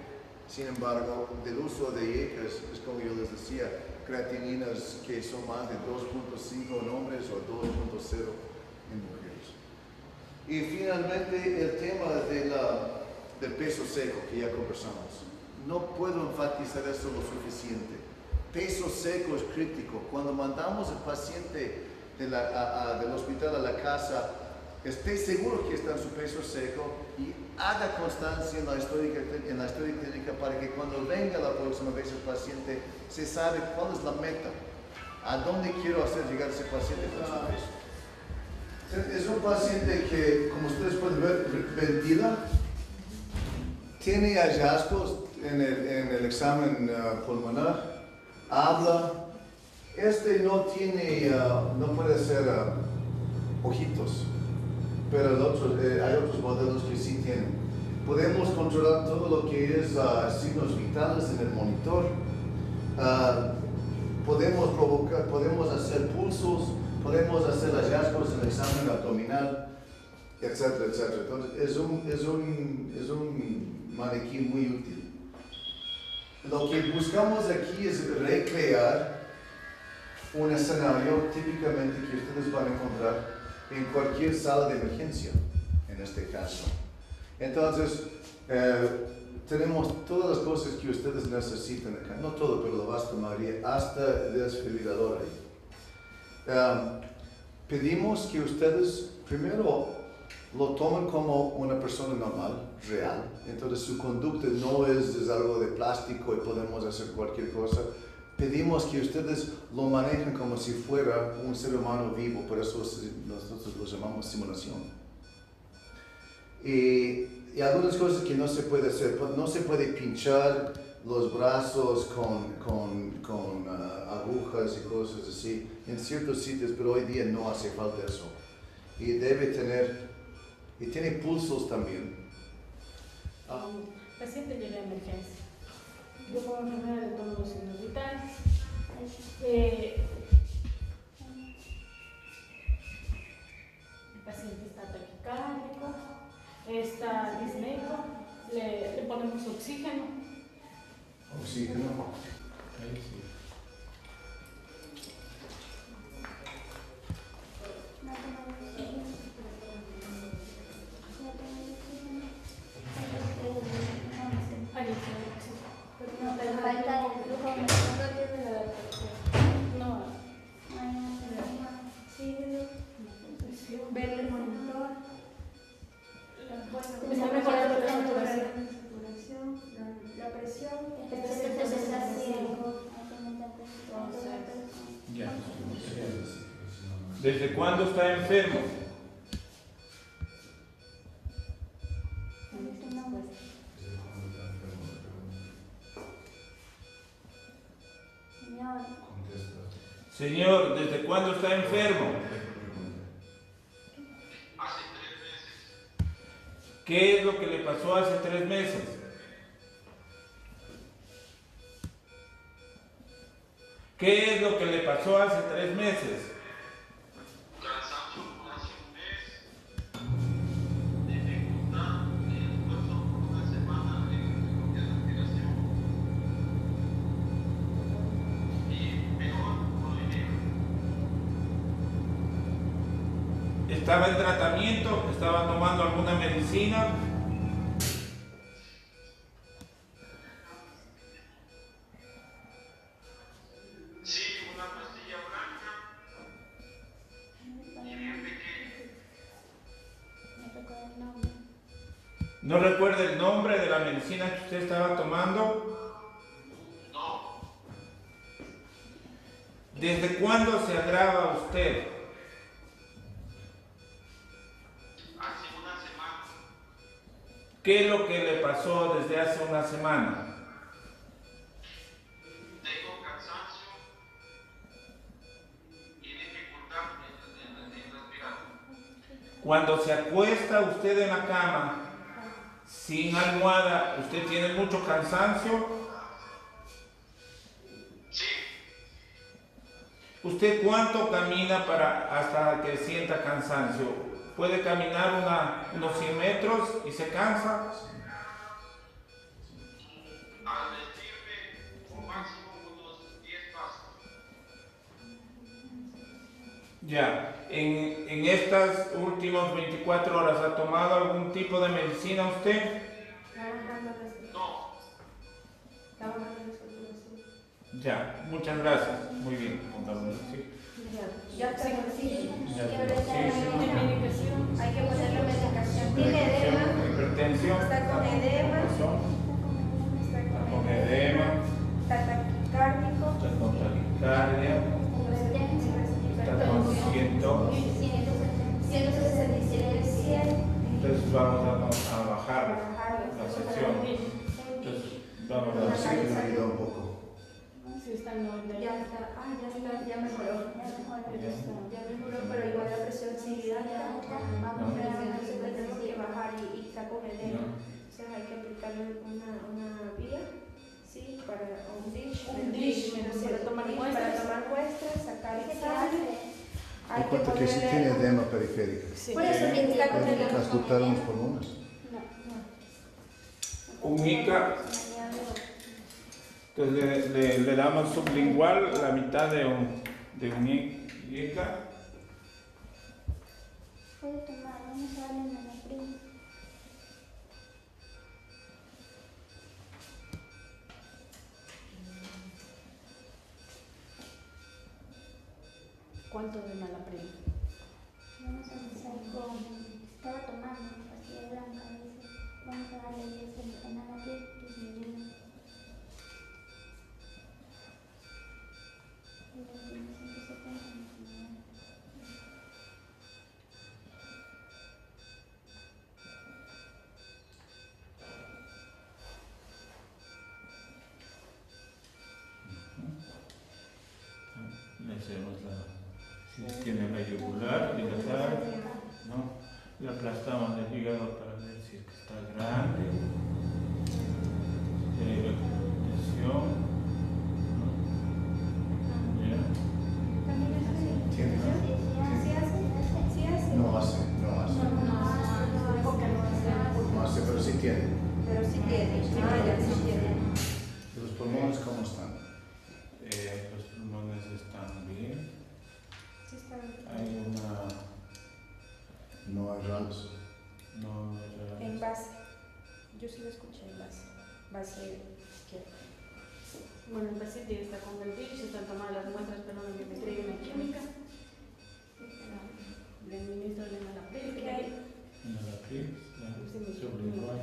[SPEAKER 1] sin embargo, del uso de IECAs es, como yo les decía, creatininas que son más de 2.5 en hombres o 2.0 en mujeres. Y finalmente el tema del peso seco que ya conversamos. No puedo enfatizar eso lo suficiente. Peso seco es crítico. Cuando mandamos al paciente del hospital a la casa, esté seguro que está en su peso seco y haga constancia en la historia clínica para que cuando venga la próxima vez el paciente se sabe cuál es la meta, a dónde quiero hacer llegar ese paciente con su peso. Es un paciente que, como ustedes pueden ver, ventila, tiene hallazgos en el examen pulmonar, habla. No tiene, no puede hacer ojitos, pero hay otros modelos que sí tienen. Podemos controlar todo lo que es signos vitales en el monitor. Podemos hacer pulsos, podemos hacer hallazgos en el examen abdominal, etcétera, etcétera. Entonces, es un maniquí muy útil. Lo que buscamos aquí es recrear un escenario típicamente que ustedes van a encontrar en cualquier sala de emergencia, en este caso. Entonces, tenemos todas las cosas que ustedes necesitan acá, no todo, pero la vasta mayoría, hasta el desfibrilador ahí. Pedimos que ustedes primero lo tomen como una persona normal, real. Entonces su conducta no es algo de plástico y podemos hacer cualquier cosa. Pedimos que ustedes lo manejen como si fuera un ser humano vivo, por eso nosotros lo llamamos simulación. Y algunas cosas que no se puede hacer, no se puede pinchar los brazos con agujas y cosas así en ciertos sitios, pero hoy día no hace falta eso. Y debe tener, y tiene pulsos también.
[SPEAKER 4] Paciente llega a emergencia. Yo como enfermera le tomo los signos vitales. El paciente está taquicárdico, está disneico, le ponemos oxígeno.
[SPEAKER 1] Oxígeno.
[SPEAKER 5] Ahí sí.
[SPEAKER 4] Ahí está el oxígeno.
[SPEAKER 2] Pero falta el flujo
[SPEAKER 4] No.
[SPEAKER 2] ver el monitor.
[SPEAKER 4] Está mejorando la saturación.
[SPEAKER 2] La
[SPEAKER 5] ¿Desde cuándo está enfermo?
[SPEAKER 2] Señor,
[SPEAKER 5] Señor, ¿desde cuándo está enfermo?
[SPEAKER 6] Hace 3 meses.
[SPEAKER 5] ¿Qué es lo que le pasó hace 3 meses? ¿Qué es lo que le pasó hace 3 meses?
[SPEAKER 6] Cansancio por hace un mes. Dificultad de esfuerzo por una semana en la respiración. Y mejor por dinero.
[SPEAKER 5] ¿Estaba en tratamiento? ¿Estaba tomando alguna medicina?
[SPEAKER 6] Sí, una pastilla blanca y bien pequeña.
[SPEAKER 2] me tocó el nombre.
[SPEAKER 5] ¿No recuerda el nombre de la medicina que usted estaba tomando?
[SPEAKER 6] No,
[SPEAKER 5] ¿Desde cuándo se agrava usted?
[SPEAKER 6] hace una semana.
[SPEAKER 5] ¿Qué es lo que le pasó desde hace una semana?
[SPEAKER 6] Tengo cansancio y dificultad en respirar.
[SPEAKER 5] Cuando se acuesta usted en la cama, sin almohada, ¿usted tiene mucho cansancio?
[SPEAKER 6] Sí,
[SPEAKER 5] ¿Usted cuánto camina hasta que sienta cansancio? ¿Puede caminar unos 100 metros y se cansa?
[SPEAKER 6] al vestirme, o máximo unos 10 pasos.
[SPEAKER 5] Ya, en estas últimas 24 horas, ¿ha tomado algún tipo de medicina usted?
[SPEAKER 6] No,
[SPEAKER 5] Ya, muchas gracias. Muy bien, pongámoslo así.
[SPEAKER 2] Ya está con sí.
[SPEAKER 5] Ya,
[SPEAKER 2] Fiebre,
[SPEAKER 5] sí,
[SPEAKER 2] tiene
[SPEAKER 5] sí.
[SPEAKER 2] medicación. Hay que ponerle medicación. Tiene edema.
[SPEAKER 5] Hipertensión.
[SPEAKER 2] Está con edema. Está
[SPEAKER 5] Con edema.
[SPEAKER 2] Está taquicárdico.
[SPEAKER 5] Está con taquicardia. Está con
[SPEAKER 2] 167.
[SPEAKER 5] Entonces vamos a bajar la sesión. Entonces vamos a
[SPEAKER 1] Sí, me ayuda un poco.
[SPEAKER 4] Sí, está en 90.
[SPEAKER 2] Ya está, ya mejoró. Ya mejoró, pero igual la presión sigue alta. Vamos a ver, entonces la tenemos que bajar y está con edema. Entonces hay que aplicarle una vía, sí, para un dish,
[SPEAKER 4] para tomar
[SPEAKER 2] muestras, sacar exámenes. Hay que
[SPEAKER 1] Recuerda que sí tiene
[SPEAKER 2] ponerle.
[SPEAKER 1] edema periférica.
[SPEAKER 4] Sí.
[SPEAKER 2] Por eso que está con
[SPEAKER 1] Hay que
[SPEAKER 2] edema.
[SPEAKER 1] transcultar los pulmones.
[SPEAKER 5] un ICA. Entonces le damos sublingual la mitad de un ICA.
[SPEAKER 2] Puede tomar, vamos a darle Nalapril.
[SPEAKER 4] ¿Cuánto de Nalapril?
[SPEAKER 2] Vamos a empezar con. Estaba tomando pastilla blanca, dice. Vamos a darle 10 en Nalapril, 10 miligramos. Y luego tiene 170 miligramos.
[SPEAKER 5] Le hacemos si tiene la yugular, dilatada, ¿no? Le aplastamos el hígado para ver si es que está grande. Tensión. ¿Ya?
[SPEAKER 2] También es así.
[SPEAKER 1] Tiene.
[SPEAKER 2] Sí hace.
[SPEAKER 1] No hace.
[SPEAKER 2] No hace.
[SPEAKER 1] No hace, pero sí tiene.
[SPEAKER 2] Pero sí tiene. Ya sí tiene.
[SPEAKER 1] ¿Y los pulmones cómo están?
[SPEAKER 5] Los pulmones están bien.
[SPEAKER 2] Sí está bien.
[SPEAKER 5] Hay una.
[SPEAKER 1] No hay rangos.
[SPEAKER 5] No,
[SPEAKER 2] En base. Yo sí lo escuché en base. Base izquierda.
[SPEAKER 4] Bueno, el paciente está con el virus, están tomadas las muestras para una biometría y una química. Le administro el Nalapril, que hay.
[SPEAKER 5] Nalapril, sublingual.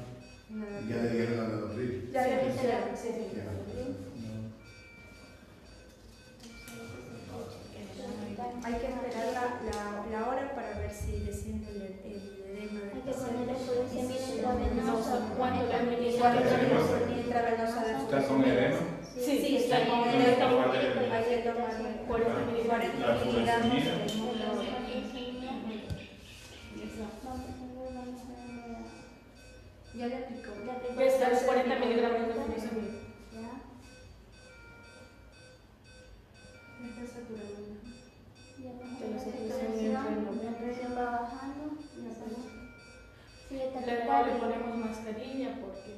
[SPEAKER 1] Ya le dieron la Nalapril.
[SPEAKER 2] Ya le puse la.
[SPEAKER 4] Sí, sí.
[SPEAKER 1] Ya.
[SPEAKER 2] Hay que esperar la igual ni intravenosa de
[SPEAKER 5] ¿Está con edema?
[SPEAKER 2] Sí, está con
[SPEAKER 3] Sí,
[SPEAKER 2] edema.
[SPEAKER 3] está
[SPEAKER 2] Hay que tomar 40 miligramos de mulo. Ya le aplicó.
[SPEAKER 4] Ya está, los 40 miligramos de furosemida.
[SPEAKER 2] Está saturado.
[SPEAKER 4] La presión va bajando. Luego le ponemos mascarilla porque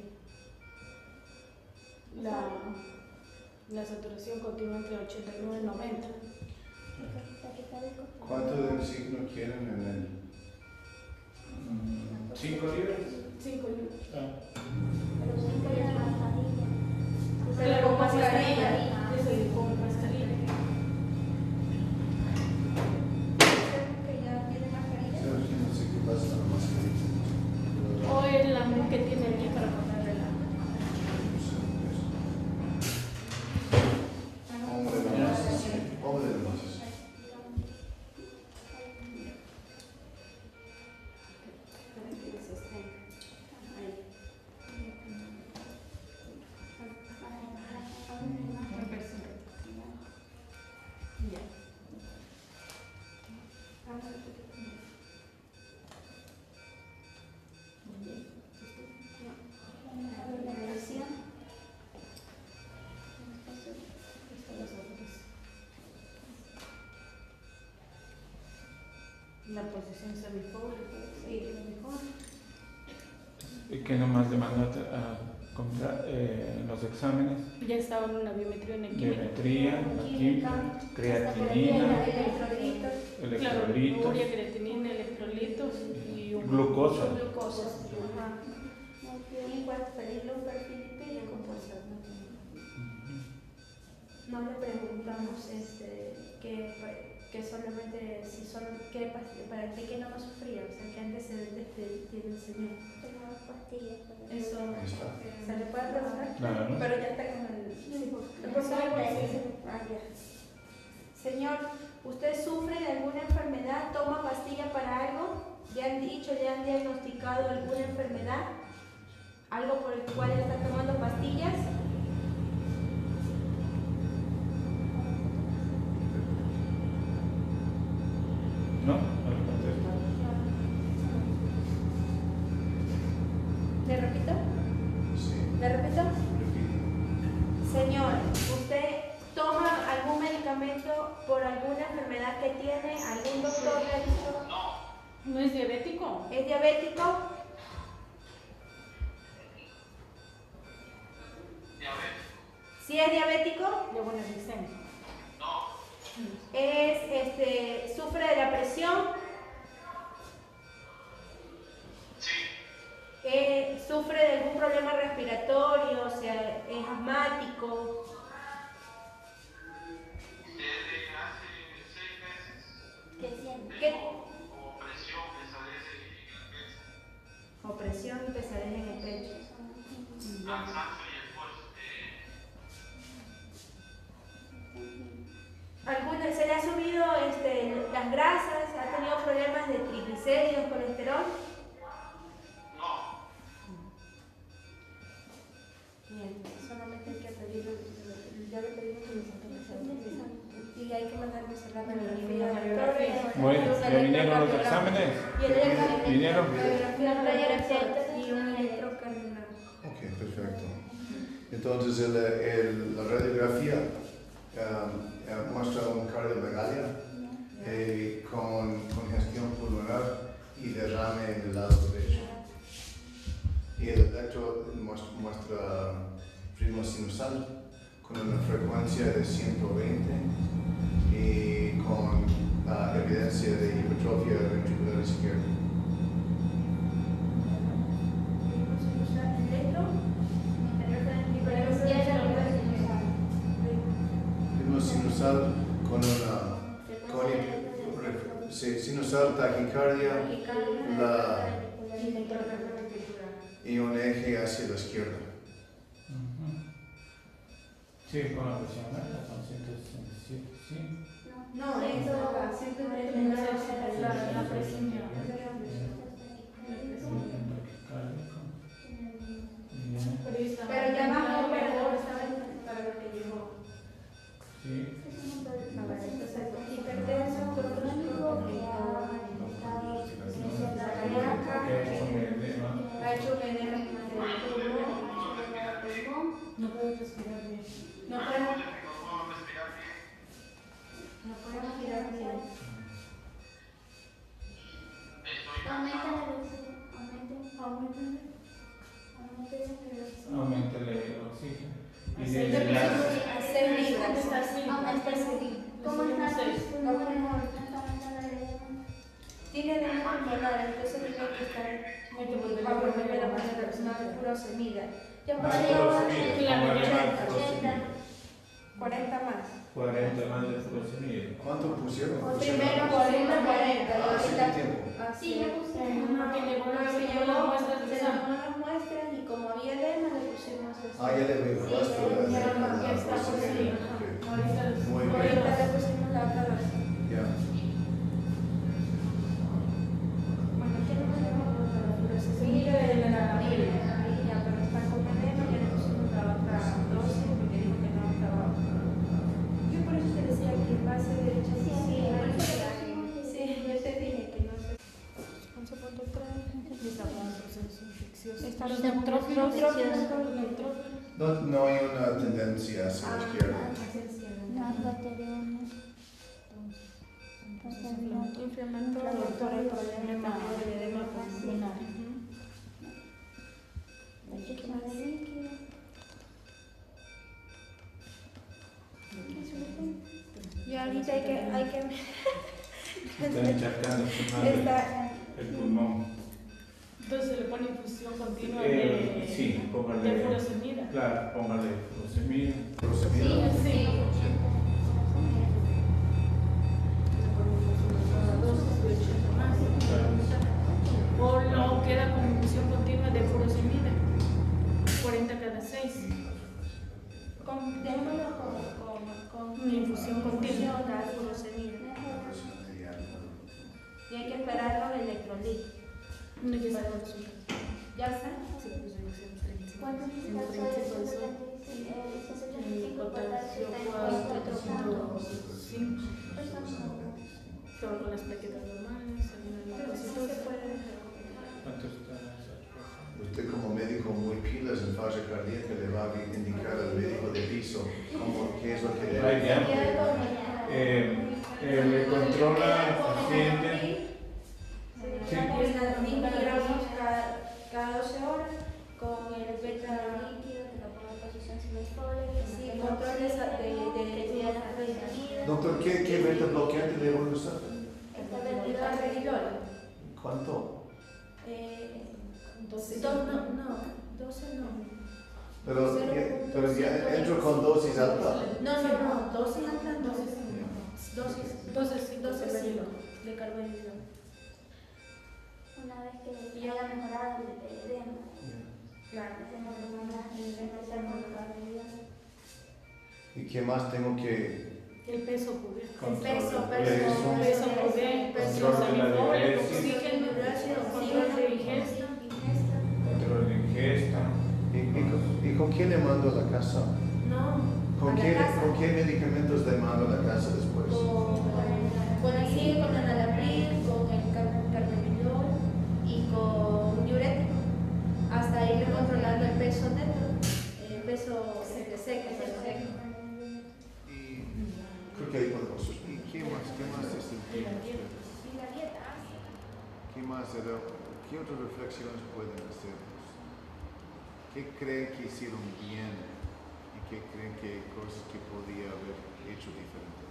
[SPEAKER 4] la saturación continúa entre 89 y 90.
[SPEAKER 1] ¿Cuánto de oxígeno quieren en el?
[SPEAKER 5] 5 libras.
[SPEAKER 4] 5 libras.
[SPEAKER 2] Pero con mascarilla.
[SPEAKER 4] Eso es con mascarilla.
[SPEAKER 2] Que ya tiene mascarilla.
[SPEAKER 1] No sé qué pasa con la mascarilla.
[SPEAKER 4] O es la que tiene aquí para ponerle la.
[SPEAKER 1] Hombre de la masa, sí. Hombre de la masa, sí.
[SPEAKER 4] La posición semipobre, sí, mejor.
[SPEAKER 5] ¿Y qué nomás le mandó a comprar los exámenes?
[SPEAKER 4] Ya estaba en una biometría en el
[SPEAKER 5] Biometría, química, creatinina, electrolitos,
[SPEAKER 4] urea, creatinina, electrolitos y un
[SPEAKER 5] glucosa.
[SPEAKER 4] Ajá.
[SPEAKER 2] Igual pedirle un perfil lipídico, pues no le preguntamos que solamente si son para qué no sufría, o sea, qué antecedentes tiene el señor. Eso
[SPEAKER 1] Ahí está.
[SPEAKER 2] se le puede preguntar,
[SPEAKER 5] Claro.
[SPEAKER 2] pero ya está con el. Sí, señor, ¿usted sufre de alguna enfermedad? ¿Toma pastilla para algo? ¿Le han dicho, le han diagnosticado alguna enfermedad? ¿Algo por el cual está tomando pastillas?
[SPEAKER 5] ¿No? No le contesta.
[SPEAKER 2] ¿Le repito?
[SPEAKER 1] Sí.
[SPEAKER 2] ¿Le repito?
[SPEAKER 1] Repito.
[SPEAKER 2] Señor, ¿usted toma algún medicamento por alguna enfermedad que tiene? ¿Algún doctor le ha dicho?
[SPEAKER 4] ¿No es diabético?
[SPEAKER 2] ¿Es diabético? ¿Sí es diabético?
[SPEAKER 4] Ya bueno, dicen.
[SPEAKER 2] ¿Sufre de la presión? ¿Sufre de algún problema respiratorio? O sea, ¿es asmático?
[SPEAKER 6] Desde hace 6 meses.
[SPEAKER 2] ¿Qué siente?
[SPEAKER 6] Tengo opresión, pesadez en el pecho.
[SPEAKER 2] Opresión y pesadez en el pecho.
[SPEAKER 6] Cansancio y esfuerzo.
[SPEAKER 2] ¿Se le ha subido las grasas? ¿Ha tenido problemas de triglicéridos, colesterol?
[SPEAKER 6] No.
[SPEAKER 2] Bien, solamente hay que pedir, ya le pedimos que nos actualicen. Y hay que mandarle la radiografía.
[SPEAKER 5] Bueno, ¿le vinieron los exámenes? ¿Vinieron?
[SPEAKER 2] Y un electrocardiograma.
[SPEAKER 1] Ok, perfecto. Entonces, la radiografía muestra un cardiomegalia con congestión pulmonar y derrame en el lado derecho. Y el electro muestra ritmo sinusal con una frecuencia de 120 y con evidencia de hipertrofia ventricular izquierda. Ritmo sinusal con sinusal, taquicardia y un eje hacia la izquierda.
[SPEAKER 5] Sí, con la presión alta, con 167, sí.
[SPEAKER 2] No, eso siempre la presión.
[SPEAKER 5] Bien.
[SPEAKER 4] No puedo respirar bien.
[SPEAKER 2] No podemos girar bien.
[SPEAKER 7] Aumenta la velocidad.
[SPEAKER 5] Aumentale el oxígeno. Y
[SPEAKER 4] Así
[SPEAKER 5] desde
[SPEAKER 4] de
[SPEAKER 5] las...
[SPEAKER 2] A 6 libras.
[SPEAKER 7] Aumenta el oxígeno. ¿Cómo está tu pulmón?
[SPEAKER 2] Tiene edema pulmonar, entonces tiene que estar bajo la primera manera, una furosemida. Ya para
[SPEAKER 5] Furosemida,
[SPEAKER 2] 40 más.
[SPEAKER 5] 40 más de furosemida.
[SPEAKER 1] ¿Cuánto pusieron?
[SPEAKER 2] Primero 40, y
[SPEAKER 1] Ah, hace
[SPEAKER 2] ahorita
[SPEAKER 1] tiempo.
[SPEAKER 2] así.
[SPEAKER 7] Sí, le puse.
[SPEAKER 4] No tiene buenas
[SPEAKER 2] Se
[SPEAKER 4] las
[SPEAKER 2] llevó,
[SPEAKER 4] muestras
[SPEAKER 2] se
[SPEAKER 4] de
[SPEAKER 2] tomó
[SPEAKER 4] sangre.
[SPEAKER 2] las muestras y como había edema le pusimos eso.
[SPEAKER 1] Ah, ya le veo.
[SPEAKER 2] Sí,
[SPEAKER 1] Basta,
[SPEAKER 2] ya
[SPEAKER 4] Ya está por ahí.
[SPEAKER 1] Ok.
[SPEAKER 4] Ahorita
[SPEAKER 1] Muy bien.
[SPEAKER 2] Ahorita le pusimos la otra vez.
[SPEAKER 1] Ya.
[SPEAKER 2] Bueno, ¿qué no tenemos la furosemida de la ya, pero está con edema, ya le pusimos la otra dosis porque dijo que no estaba. Yo por eso te decía que en base derecha sí, sí, yo te dije que no sé.
[SPEAKER 4] Los neutrófilos.
[SPEAKER 1] No hay una tendencia hacia la izquierda.
[SPEAKER 2] Inflamatorio, problema de edema pulmonar. Y ahorita hay que
[SPEAKER 5] Está encharcando
[SPEAKER 2] está,
[SPEAKER 5] el pulmón.
[SPEAKER 4] Entonces se le pone infusión continua
[SPEAKER 5] Sí,
[SPEAKER 4] de
[SPEAKER 5] póngale.
[SPEAKER 4] furosemida.
[SPEAKER 5] Claro, póngale furosemida.
[SPEAKER 1] Prosemida.
[SPEAKER 4] Sí. O no queda con infusión continua de furosemida. 40 cada 6.
[SPEAKER 2] démoslo con
[SPEAKER 4] Infusión continua.
[SPEAKER 2] la furosemida. Y hay que esperar los electrolitos.
[SPEAKER 4] No hay que saber los resultados.
[SPEAKER 2] ¿Ya está?
[SPEAKER 4] Sí, pues reducción 30.
[SPEAKER 7] ¿Cuántos
[SPEAKER 4] En
[SPEAKER 7] mililitros
[SPEAKER 4] 30
[SPEAKER 7] de
[SPEAKER 4] pesos. El potasio 4.5. Todo con las plaquetas normales, algunas cositas.
[SPEAKER 5] ¿Cuánto está?
[SPEAKER 1] Usted como médico muy pilas en falla cardíaca le va a indicar al médico de piso qué es lo que debe.
[SPEAKER 5] Ahí ya. Le controla al paciente. Sí.
[SPEAKER 2] 5 gramos cada 12 horas con el beta líquido, te lo pongo en posición simétrica. Sí, control de la proteína.
[SPEAKER 1] Doctor, ¿qué beta bloqueante le voy a usar?
[SPEAKER 2] Carvedilol.
[SPEAKER 1] ¿Cuánto?
[SPEAKER 2] 12 no.
[SPEAKER 1] Pero ya entro con dosis alta.
[SPEAKER 2] No, dosis alta,
[SPEAKER 4] Dosis
[SPEAKER 2] de carvedilol.
[SPEAKER 7] Una vez que haya mejorado el edema.
[SPEAKER 2] Claro.
[SPEAKER 1] ¿Y qué más tengo que...?
[SPEAKER 4] El peso cubierto.
[SPEAKER 2] Peso,
[SPEAKER 4] Peso cubierto, presión sanguínea, oxígeno, control de ingesta.
[SPEAKER 5] Control de ingesta.
[SPEAKER 1] ¿Y con quién le mando a la casa? ¿Con qué medicamentos le mando a la casa después?
[SPEAKER 2] Con el enalapril, con el carvedilol y con diurético, hasta ir controlando el peso neto, el peso seco.
[SPEAKER 1] Y creo que ahí podemos suspender. ¿Qué más se sentimos?
[SPEAKER 2] Y la dieta.
[SPEAKER 1] ¿Qué otras reflexiones pueden hacernos? ¿Qué creen que hicieron bien y qué creen que hay cosas que podía haber hecho diferente?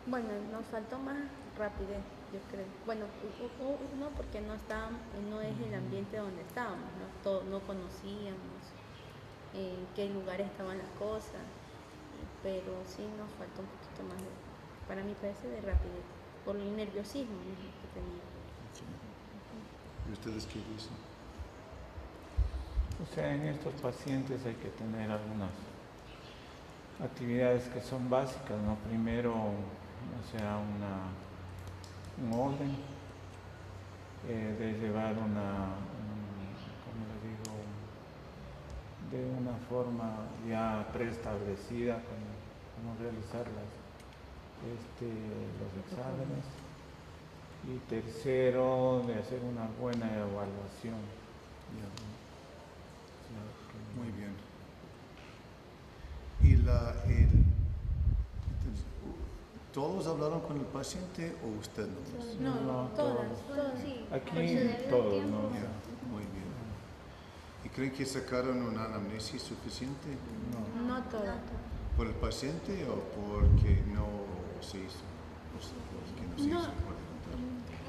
[SPEAKER 8] Bueno, nos faltó más rapidez, yo creo. Bueno, uno porque no es el ambiente donde estábamos, no conocíamos en qué lugar estaban las cosas, pero sí nos faltó un poquito más, para mi parecer, de rapidez, por el nerviosismo que tenía.
[SPEAKER 1] ¿Y ustedes qué dicen?
[SPEAKER 5] O sea, en estos pacientes hay que tener algunas actividades que son básicas, ¿no? Primero, o sea, un orden de llevar como le digo, de una forma ya preestablecida, como realizar los exámenes. Y tercero, de hacer una buena evaluación, digamos.
[SPEAKER 1] Muy bien. Y entonces, ¿todos hablaron con el paciente o usted nomás?
[SPEAKER 8] No, todas.
[SPEAKER 7] Sí,
[SPEAKER 5] Aquí
[SPEAKER 7] por su debido
[SPEAKER 5] todos,
[SPEAKER 7] tiempo.
[SPEAKER 5] ¿no?
[SPEAKER 1] Ya, muy bien. ¿Y creen que sacaron una anamnesis suficiente?
[SPEAKER 8] No todas.
[SPEAKER 1] ¿Por el paciente o porque no se hizo? Porque no se
[SPEAKER 8] No.
[SPEAKER 1] hizo por voluntad.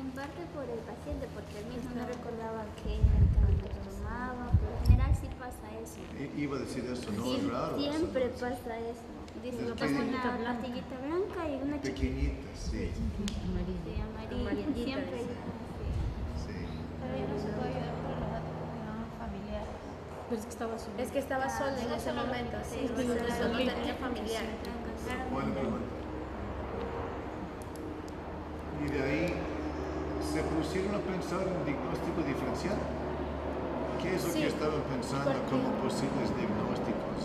[SPEAKER 7] En parte por el paciente, porque él mismo no recordaba qué medicamentos tomaba. Por lo general sí pasa eso.
[SPEAKER 1] Iba a decir eso, no es
[SPEAKER 7] Siempre,
[SPEAKER 1] raro.
[SPEAKER 7] siempre
[SPEAKER 1] eso.
[SPEAKER 7] pasa eso. Dice,
[SPEAKER 1] Es
[SPEAKER 7] me
[SPEAKER 1] que-
[SPEAKER 7] pasa una pastillita blanca y una chiquita.
[SPEAKER 1] Pequeñita, sí.
[SPEAKER 7] Sí, amarilla.
[SPEAKER 8] Amarillita,
[SPEAKER 7] Siempre.
[SPEAKER 8] sí.
[SPEAKER 1] Sí.
[SPEAKER 3] Pero yo no se puede ayudar por los datos familiares.
[SPEAKER 4] Pero es que estaba solo.
[SPEAKER 8] Es que estaba sola en ese momento, sí,
[SPEAKER 7] Sí,
[SPEAKER 8] por
[SPEAKER 7] sí,
[SPEAKER 8] eso no
[SPEAKER 7] sí.
[SPEAKER 8] tenía familiar.
[SPEAKER 1] Buena pregunta. Y de ahí se pusieron a pensar en diagnóstico diferencial. ¿Qué es lo
[SPEAKER 8] Sí,
[SPEAKER 1] que estaban pensando
[SPEAKER 8] porque-
[SPEAKER 1] como posibles diagnósticos?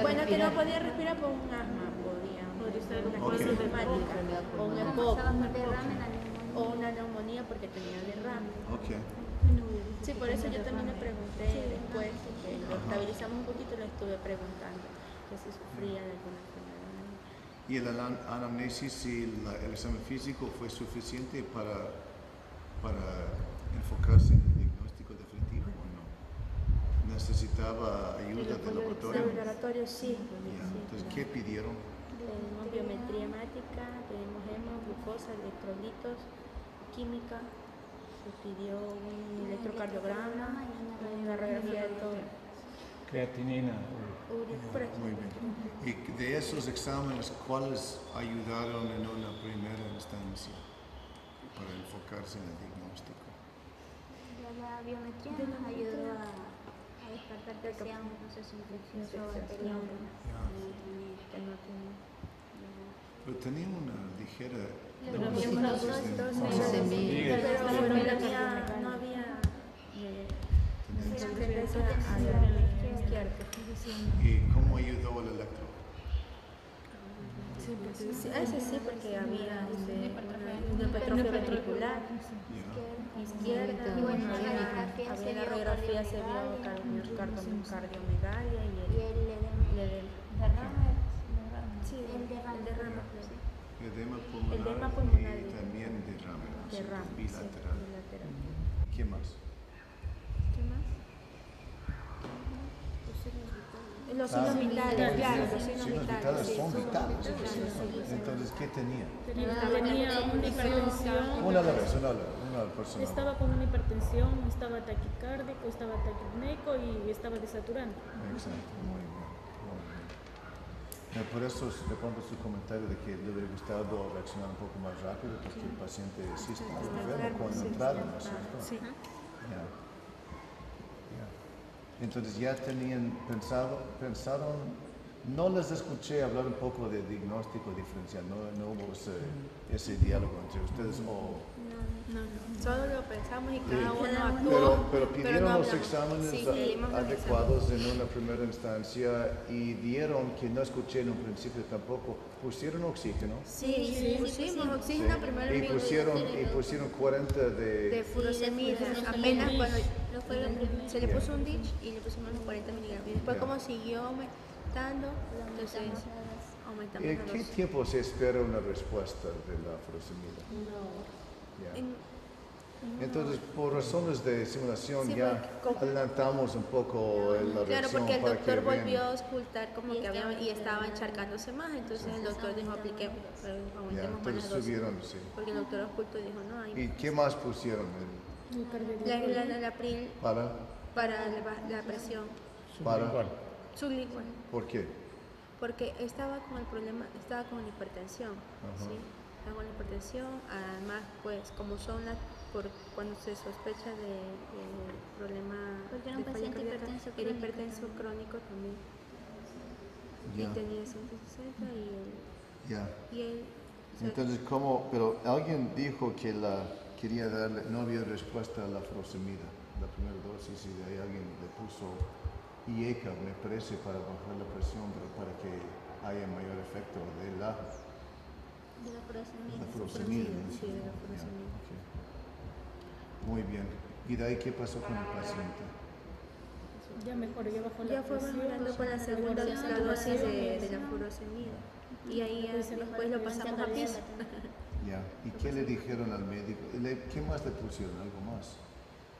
[SPEAKER 8] Bueno, que no podía respirar por un asma, podría
[SPEAKER 4] ser
[SPEAKER 8] una
[SPEAKER 1] Ok.
[SPEAKER 8] cosa asmática, o un
[SPEAKER 7] Como
[SPEAKER 8] EPOC,
[SPEAKER 7] estaba con derrame en la neumonía.
[SPEAKER 8] o una neumonía porque tenía derrame.
[SPEAKER 1] Ok.
[SPEAKER 8] Sí, por eso yo también le pregunté después, que lo estabilizamos un poquito, le estuve preguntando que si sufría de alguna enfermedad.
[SPEAKER 1] ¿Y el anamnesis y el examen físico fue suficiente para enfocarse en el diagnóstico definitivo o no? ¿Necesitaba ayuda del laboratorio?
[SPEAKER 8] Del laboratorio sí.
[SPEAKER 1] Ya,
[SPEAKER 8] Sí.
[SPEAKER 1] entonces, ¿qué pidieron?
[SPEAKER 8] Tenemos biometría hemática, tenemos hemo, glucosa, electrolitos, química, se pidió un electrocardiograma, una radiografía de todo.
[SPEAKER 5] Creatinina.
[SPEAKER 8] Urea, por aquí.
[SPEAKER 1] Muy bien. Y de esos exámenes, ¿cuáles ayudaron en una primera instancia para enfocarse en el diagnóstico?
[SPEAKER 7] La biometría nos ayudó a descartar que sea un proceso infeccioso bacteriano.
[SPEAKER 8] Que no tenía.
[SPEAKER 1] Pero tenía una ligera
[SPEAKER 8] Pero
[SPEAKER 1] dosis
[SPEAKER 8] había unos
[SPEAKER 1] de-
[SPEAKER 8] dos,
[SPEAKER 5] Sigue.
[SPEAKER 8] pero no había tendencia a la izquierda.
[SPEAKER 1] ¿Y cómo ayudó el electro?
[SPEAKER 8] Sí, ese sí, porque había una hipertrofia ventricular
[SPEAKER 1] Ya.
[SPEAKER 8] izquierda,
[SPEAKER 7] Y bueno, la
[SPEAKER 8] había
[SPEAKER 7] radiografía se
[SPEAKER 8] la
[SPEAKER 7] vio
[SPEAKER 8] radiografía se vio cardiomegalia y
[SPEAKER 7] Y el
[SPEAKER 8] el
[SPEAKER 3] Derrame.
[SPEAKER 8] sí, el derrame.
[SPEAKER 1] Edema pulmonar,
[SPEAKER 8] Edema pulmonar.
[SPEAKER 1] y también derrame, ¿no?
[SPEAKER 8] Derrame, sí,
[SPEAKER 1] bilateral.
[SPEAKER 8] bilateral.
[SPEAKER 1] ¿Qué más?
[SPEAKER 8] ¿Qué más? Los signos vitales, claro, los signos vitales. Sí,
[SPEAKER 1] son vitales.
[SPEAKER 8] sí.
[SPEAKER 1] Entonces, ¿qué tenía?
[SPEAKER 4] Tenía una hipertensión.
[SPEAKER 1] Una a la vez, una persona.
[SPEAKER 4] Estaba con una hipertensión, estaba taquicárdico, estaba taquipneico y estaba desaturando.
[SPEAKER 1] Exacto, muy bien. Muy bien. Por eso de pronto su comentario de que le hubiera gustado reaccionar un poco más rápido, porque el paciente sí estaba enfermo cuando entraron, ¿no es cierto?
[SPEAKER 8] Sí.
[SPEAKER 1] Ya. Ya. Entonces ya tenían pensaron, no les escuché hablar un poco de diagnóstico diferencial, no hubo ese diálogo entre ustedes o...
[SPEAKER 8] No, solo lo pensamos y cada uno actuó.
[SPEAKER 1] Pero pidieron
[SPEAKER 8] no
[SPEAKER 1] los
[SPEAKER 8] hablamos.
[SPEAKER 1] exámenes
[SPEAKER 8] Sí, pedimos los
[SPEAKER 1] adecuados en una primera instancia y dieron, que no escuché en un principio tampoco, pusieron oxígeno
[SPEAKER 8] Sí, pusimos oxígeno primero
[SPEAKER 1] y pusieron 40
[SPEAKER 8] de
[SPEAKER 1] de...
[SPEAKER 8] furosemida. Apenas cuando
[SPEAKER 7] no fue lo primero.
[SPEAKER 8] se le puso un DICH y le pusimos los 40 miligramos. Y después
[SPEAKER 1] Ya.
[SPEAKER 8] como siguió aumentando, entonces aumentamos a
[SPEAKER 1] ¿Qué
[SPEAKER 8] los...
[SPEAKER 1] tiempo se espera una respuesta de la furosemida? Ya. Entonces, por razones de simulación
[SPEAKER 8] Sí,
[SPEAKER 1] ya
[SPEAKER 8] porque-
[SPEAKER 1] adelantamos un poco la
[SPEAKER 8] Claro,
[SPEAKER 1] reacción
[SPEAKER 8] porque el
[SPEAKER 1] para
[SPEAKER 8] doctor
[SPEAKER 1] que vean.
[SPEAKER 8] volvió a auscultar como
[SPEAKER 7] Y
[SPEAKER 8] que había
[SPEAKER 7] estaba
[SPEAKER 8] y estaba encharcándose más, entonces el doctor dijo apliquemos,
[SPEAKER 1] Ya,
[SPEAKER 8] aumentemos más
[SPEAKER 1] entonces
[SPEAKER 8] la dosis.
[SPEAKER 1] subieron, sí.
[SPEAKER 8] Porque el doctor auscultó y dijo no hay
[SPEAKER 1] ¿Y qué más pusieron?
[SPEAKER 8] la April para la presión
[SPEAKER 1] Para,
[SPEAKER 8] sublingual.
[SPEAKER 1] ¿por qué?
[SPEAKER 8] Porque estaba con el problema, estaba con la hipertensión,
[SPEAKER 1] Ajá.
[SPEAKER 8] ¿sí? Estaba con la hipertensión, además pues como son cuando se sospecha de problema
[SPEAKER 7] Porque era un
[SPEAKER 8] de falla
[SPEAKER 7] paciente
[SPEAKER 8] cardíaca,
[SPEAKER 7] hipertenso
[SPEAKER 8] era
[SPEAKER 7] crónico
[SPEAKER 8] hipertenso crónico también
[SPEAKER 1] Ya,
[SPEAKER 8] y tenía 160
[SPEAKER 1] ya.
[SPEAKER 8] y él o sea,
[SPEAKER 1] Entonces, ¿cómo? Pero alguien dijo que quería darle, no había respuesta a la furosemida, la primera dosis, y de ahí alguien le puso IECA, me parece, para bajar la presión, pero para que haya mayor efecto de la
[SPEAKER 7] De la furosemida.
[SPEAKER 1] furosemida. ¿no?
[SPEAKER 8] Sí, de la furosemida.
[SPEAKER 1] Ya, ok. Muy bien. ¿Y de ahí qué pasó con el paciente?
[SPEAKER 4] Ya mejoró, ya bajó la
[SPEAKER 8] Ya fue mejorando con la segunda dosis de la furosemida. Y ahí ya después lo pasamos a piso.
[SPEAKER 1] Ya. ¿Y qué le dijeron al médico? ¿Qué más le pusieron? ¿Algo más?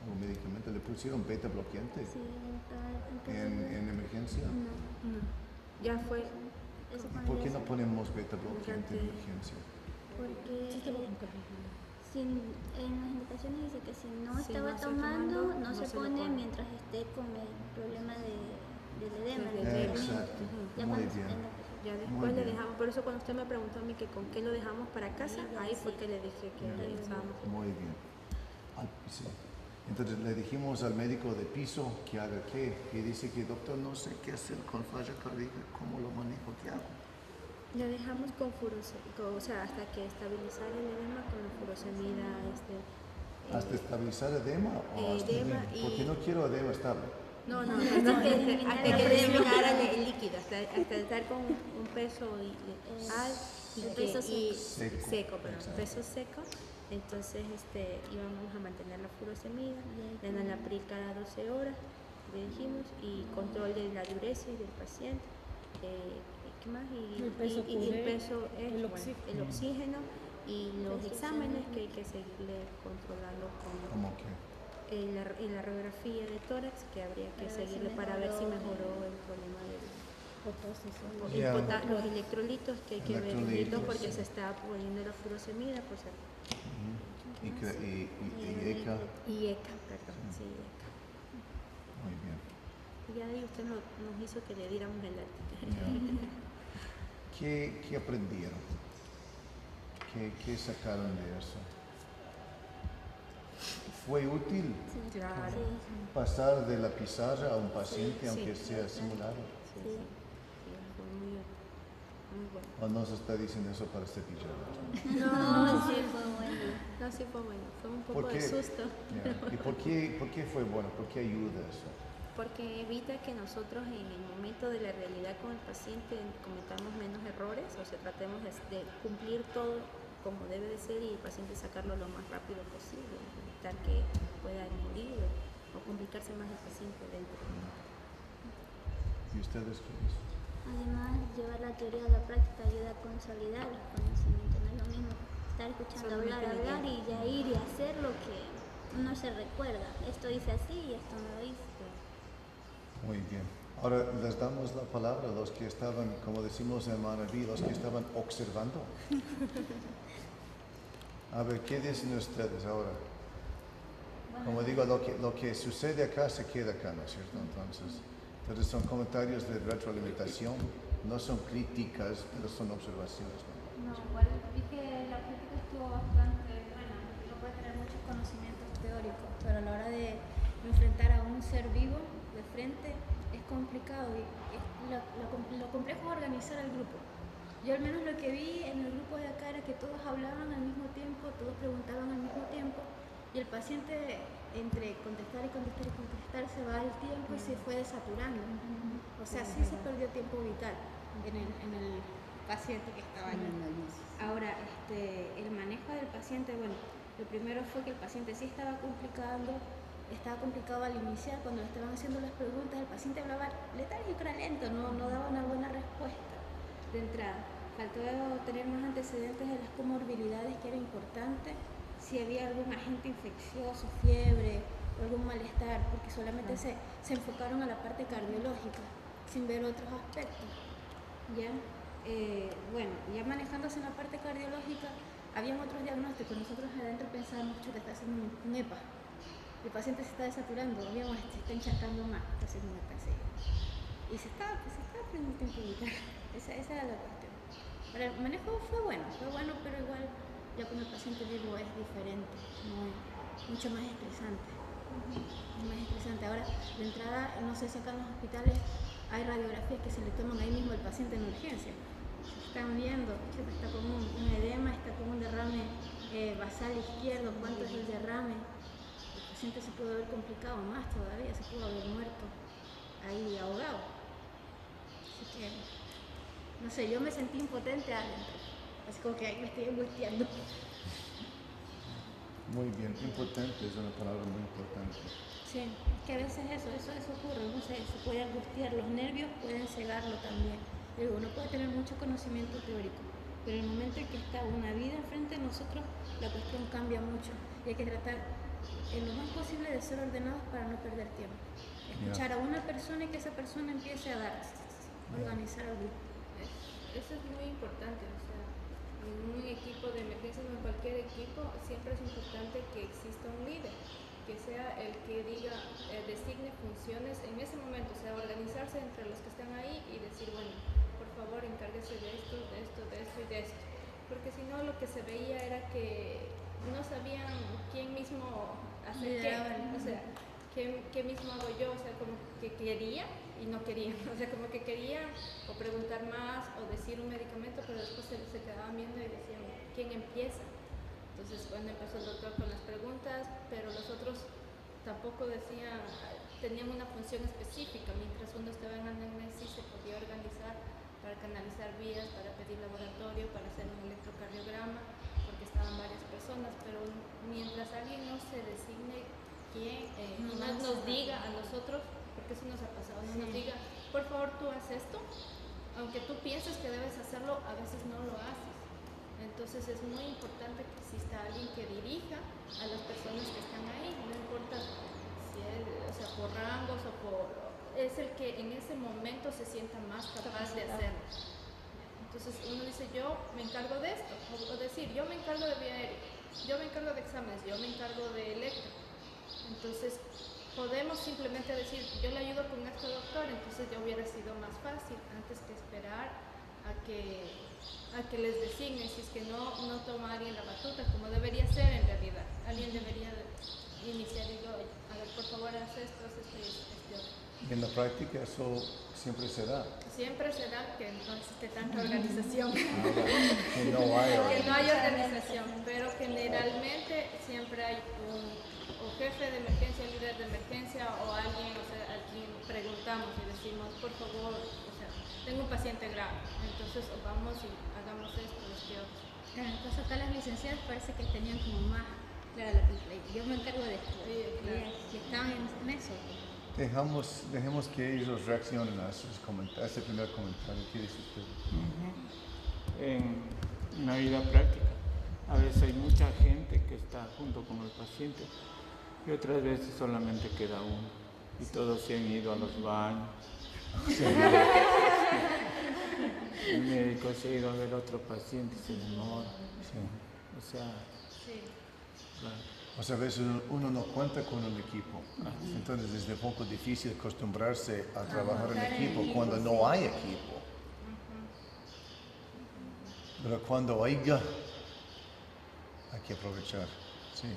[SPEAKER 1] ¿Algún medicamento? ¿Le pusieron beta bloqueante?
[SPEAKER 7] Sí,
[SPEAKER 1] ¿En emergencia?
[SPEAKER 8] No. Ya fue.
[SPEAKER 7] eso
[SPEAKER 1] ¿Y
[SPEAKER 7] cuando
[SPEAKER 1] por
[SPEAKER 7] ya
[SPEAKER 1] qué no
[SPEAKER 7] se-
[SPEAKER 1] ponemos beta bloqueante en emergencia?
[SPEAKER 7] Porque en las indicaciones dice que si no
[SPEAKER 8] Si
[SPEAKER 7] estaba
[SPEAKER 8] no está
[SPEAKER 7] tomando,
[SPEAKER 8] tomando,
[SPEAKER 7] no
[SPEAKER 8] no
[SPEAKER 7] se
[SPEAKER 8] se lo
[SPEAKER 7] pone
[SPEAKER 8] pone.
[SPEAKER 7] mientras esté con el problema del edema.
[SPEAKER 8] Sí,
[SPEAKER 7] del estreñimiento.
[SPEAKER 1] Exacto.
[SPEAKER 7] Ya
[SPEAKER 1] Muy
[SPEAKER 7] cuando se
[SPEAKER 1] bien.
[SPEAKER 7] tenga que-
[SPEAKER 8] Ya
[SPEAKER 1] Muy
[SPEAKER 8] después le
[SPEAKER 1] bien.
[SPEAKER 8] dejamos, por eso cuando usted me preguntó a mí que con qué lo dejamos para casa, ahí fue que le dije que
[SPEAKER 1] Ya.
[SPEAKER 8] estábamos.
[SPEAKER 1] Muy bien. Sí. Entonces le dijimos al médico de piso que haga qué. Y dice que doctor, no sé qué hacer con falla cardíaca, cómo lo manejo, qué hago.
[SPEAKER 8] Le dejamos con furosemida, o sea, hasta que estabilizar el edema con la furosemida.
[SPEAKER 1] ¿Hasta estabilizar edema o hasta
[SPEAKER 8] edema
[SPEAKER 1] Porque
[SPEAKER 8] y-
[SPEAKER 1] no quiero edema estable.
[SPEAKER 8] No,
[SPEAKER 7] Hasta que eliminar
[SPEAKER 8] hasta
[SPEAKER 7] la
[SPEAKER 8] que
[SPEAKER 7] presión.
[SPEAKER 8] eliminara el líquido, hasta estar con un peso
[SPEAKER 7] El peso
[SPEAKER 1] Seco.
[SPEAKER 8] perdón,
[SPEAKER 1] Exacto.
[SPEAKER 8] peso seco. Entonces íbamos a mantener la furosemida, enalapril cada 12 horas, le dijimos, y control de la diuresis del paciente. ¿Qué más? Y
[SPEAKER 4] El peso
[SPEAKER 8] y el
[SPEAKER 4] Q-D,
[SPEAKER 8] peso es
[SPEAKER 4] el
[SPEAKER 8] bueno,
[SPEAKER 4] oxígeno.
[SPEAKER 8] el oxígeno y los exámenes que hay que seguirle controlando con
[SPEAKER 1] ¿Cómo que?
[SPEAKER 8] la radiografía de tórax que habría que
[SPEAKER 7] Para ver si
[SPEAKER 8] seguirle para ver si
[SPEAKER 7] mejoró.
[SPEAKER 8] mejoró el problema del
[SPEAKER 1] Ya.
[SPEAKER 8] los electrolitos que hay que verlos
[SPEAKER 1] Electrolitos,
[SPEAKER 8] porque
[SPEAKER 1] sí.
[SPEAKER 8] se está poniendo la furosemida por ser
[SPEAKER 1] Ujú. Y ECA.
[SPEAKER 8] y ECA, perdón, sí, ECA.
[SPEAKER 1] Muy bien.
[SPEAKER 8] Y ya de ahí usted nos hizo que le diéramos el alta.
[SPEAKER 1] Ya. ¿Qué aprendieron? ¿Qué sacaron de eso? ¿Fue útil
[SPEAKER 8] Claro.
[SPEAKER 7] Sí.
[SPEAKER 1] pasar de la pizarra a un paciente,
[SPEAKER 8] Sí,
[SPEAKER 1] aunque
[SPEAKER 8] sí,
[SPEAKER 1] sea simulado?
[SPEAKER 8] Sí,
[SPEAKER 7] Sí.
[SPEAKER 8] fue muy bueno.
[SPEAKER 1] ¿O no se está diciendo eso para cepillarlo?
[SPEAKER 7] No, sí fue bueno.
[SPEAKER 8] No, sí fue bueno, fue un
[SPEAKER 1] ¿Por
[SPEAKER 8] poco
[SPEAKER 1] qué?
[SPEAKER 8] de susto.
[SPEAKER 1] Ya. ¿Y por qué fue bueno? ¿Por qué ayuda eso?
[SPEAKER 8] Porque evita que nosotros en el momento de la realidad con el paciente cometamos menos errores, o sea, tratemos de cumplir todo como debe de ser y el paciente sacarlo lo más rápido posible, evitar que pueda morir o complicarse más el paciente dentro.
[SPEAKER 1] ¿Y ustedes qué dicen?
[SPEAKER 7] Además, llevar la teoría a la práctica ayuda a consolidar los conocimientos. No es lo mismo estar escuchando
[SPEAKER 8] Solamente
[SPEAKER 7] hablar y
[SPEAKER 8] leyendo.
[SPEAKER 7] ya ir y hacer lo que uno se recuerda. Esto hice así y esto no lo hice.
[SPEAKER 1] Muy bien. Ahora les damos la palabra a los que estaban, como decimos en Manaví, los que estaban observando. A ver, ¿qué dicen ustedes ahora? Como digo, lo que sucede acá se queda acá, ¿no es cierto? Entonces son comentarios de retroalimentación, no son críticas, pero son observaciones, ¿no?
[SPEAKER 9] No, igual vi que la crítica estuvo bastante buena, porque uno puede tener muchos conocimientos teóricos, pero a la hora de enfrentar a un ser vivo de frente es complicado y lo complejo es organizar al grupo. Yo al menos lo que vi en el grupo de acá era que todos hablaban al mismo tiempo, todos preguntaban al mismo tiempo y el paciente entre contestar y contestar y contestar se va el tiempo y se fue desaturando. O sea, sí se perdió tiempo vital en el paciente que estaba allí. Ahora, el manejo del paciente, bueno, lo primero fue que el paciente sí estaba complicado al iniciar, cuando le estaban haciendo las preguntas, el paciente hablaba letárgico, era lento, no daba una buena respuesta de entrada. Faltó tener más antecedentes de las comorbilidades, que era importante, si había algún agente infeccioso, fiebre o algún malestar, porque solamente se enfocaron a la parte cardiológica, sin ver otros aspectos. ¿Ya? Bueno, ya manejándose en la parte cardiológica, habían otros diagnósticos. Nosotros adentro pensábamos que está haciendo un EPA. El paciente se está desaturando, digamos, se está encharcando más, está haciendo un EPA. Y se está perdiendo tiempo vital. Esa era la cuestión. Ahora, el manejo fue bueno, pero igual ya con el paciente vivo es diferente, no es mucho más estresante. Es más estresante. Ahora, de entrada, no sé si acá en los hospitales hay radiografías que se le toman ahí mismo al paciente en urgencia. Están viendo, está con un edema, está con un derrame basal izquierdo, cuánto es el derrame. El paciente se pudo haber complicado más todavía, se pudo haber muerto ahí ahogado. Así que, no sé, yo me sentí impotente adentro, así como que ahí me estoy angustiando.
[SPEAKER 1] Muy bien, importante, es una palabra muy importante.
[SPEAKER 9] Sí, que a veces eso ocurre, uno se puede angustiar, los nervios pueden cegarlo también. Digo, uno puede tener mucho conocimiento teórico, pero en el momento en que está una vida enfrente de nosotros, la cuestión cambia mucho y hay que tratar en lo más posible de ser ordenados para no perder tiempo. Escuchar a una persona y que esa persona empiece a organizar el grupo.
[SPEAKER 3] Eso es muy importante, o sea, en un equipo de emergencias o en cualquier equipo siempre es importante que exista un líder, que sea el que diga, designe funciones en ese momento, o sea, organizarse entre los que están ahí y decir, bueno, por favor encárguese de esto, de esto, de esto y de esto, porque si no lo que se veía era que no sabían quién mismo hacer qué, o sea, qué mismo hago yo, o sea, como que quería y no quería, o sea, como que quería o preguntar más o decir un medicamento, pero después se quedaban viendo y decían, ¿quién empieza? Entonces, bueno, empezó el doctor con las preguntas, pero los otros tampoco decían, tenían una función específica, mientras uno estaba en anamnesis se podía organizar para canalizar vías, para pedir laboratorio, para hacer un electrocardiograma, porque estaban varias personas, pero mientras alguien no se designe quién, y no nos diga a nosotros, porque eso nos ha pasado, no nos diga, por favor tú haz esto, aunque tú pienses que debes hacerlo, a veces no lo haces. Entonces es muy importante que exista alguien que dirija a las personas que están ahí, no importa si es, o sea, por rangos o por... es el que en ese momento se sienta más capaz de hacerlo. Entonces uno dice, yo me encargo de esto, o decir, yo me encargo de vía aérea, yo me encargo de exámenes, yo me encargo de electro. Entonces podemos simplemente decir, yo le ayudo con esto, doctor, entonces ya hubiera sido más fácil antes que esperar a que les designe, si es que no toma alguien la batuta, como debería ser en realidad. Alguien debería iniciar y digo, a ver, por favor, haz esto y esto.
[SPEAKER 1] Y en la práctica eso siempre será.
[SPEAKER 3] Siempre será que no existe tanta organización.
[SPEAKER 1] Que no hay
[SPEAKER 3] organización, pero generalmente siempre hay un jefe de emergencia, líder de emergencia o alguien, o sea, a quien preguntamos y decimos, por favor, o sea, tengo un paciente grave, entonces vamos y hagamos esto, esto.
[SPEAKER 9] Claro, entonces acá las licenciadas parece que tenían como más, claro, yo me encargo de esto, y estaban en eso.
[SPEAKER 1] Dejemos que ellos reaccionen a ese primer comentario. ¿Qué dice usted?
[SPEAKER 5] En una vida práctica, a veces hay mucha gente que está junto con el paciente y otras veces solamente queda uno y todos se han ido a los baños. Sí. El médico se ha ido a ver otro paciente y se demora. Sí. O sea, claro.
[SPEAKER 1] O sea, a veces uno no cuenta con un equipo, entonces es un poco difícil acostumbrarse a trabajar en equipo cuando no hay equipo. Pero cuando haya, hay que aprovechar. Sí.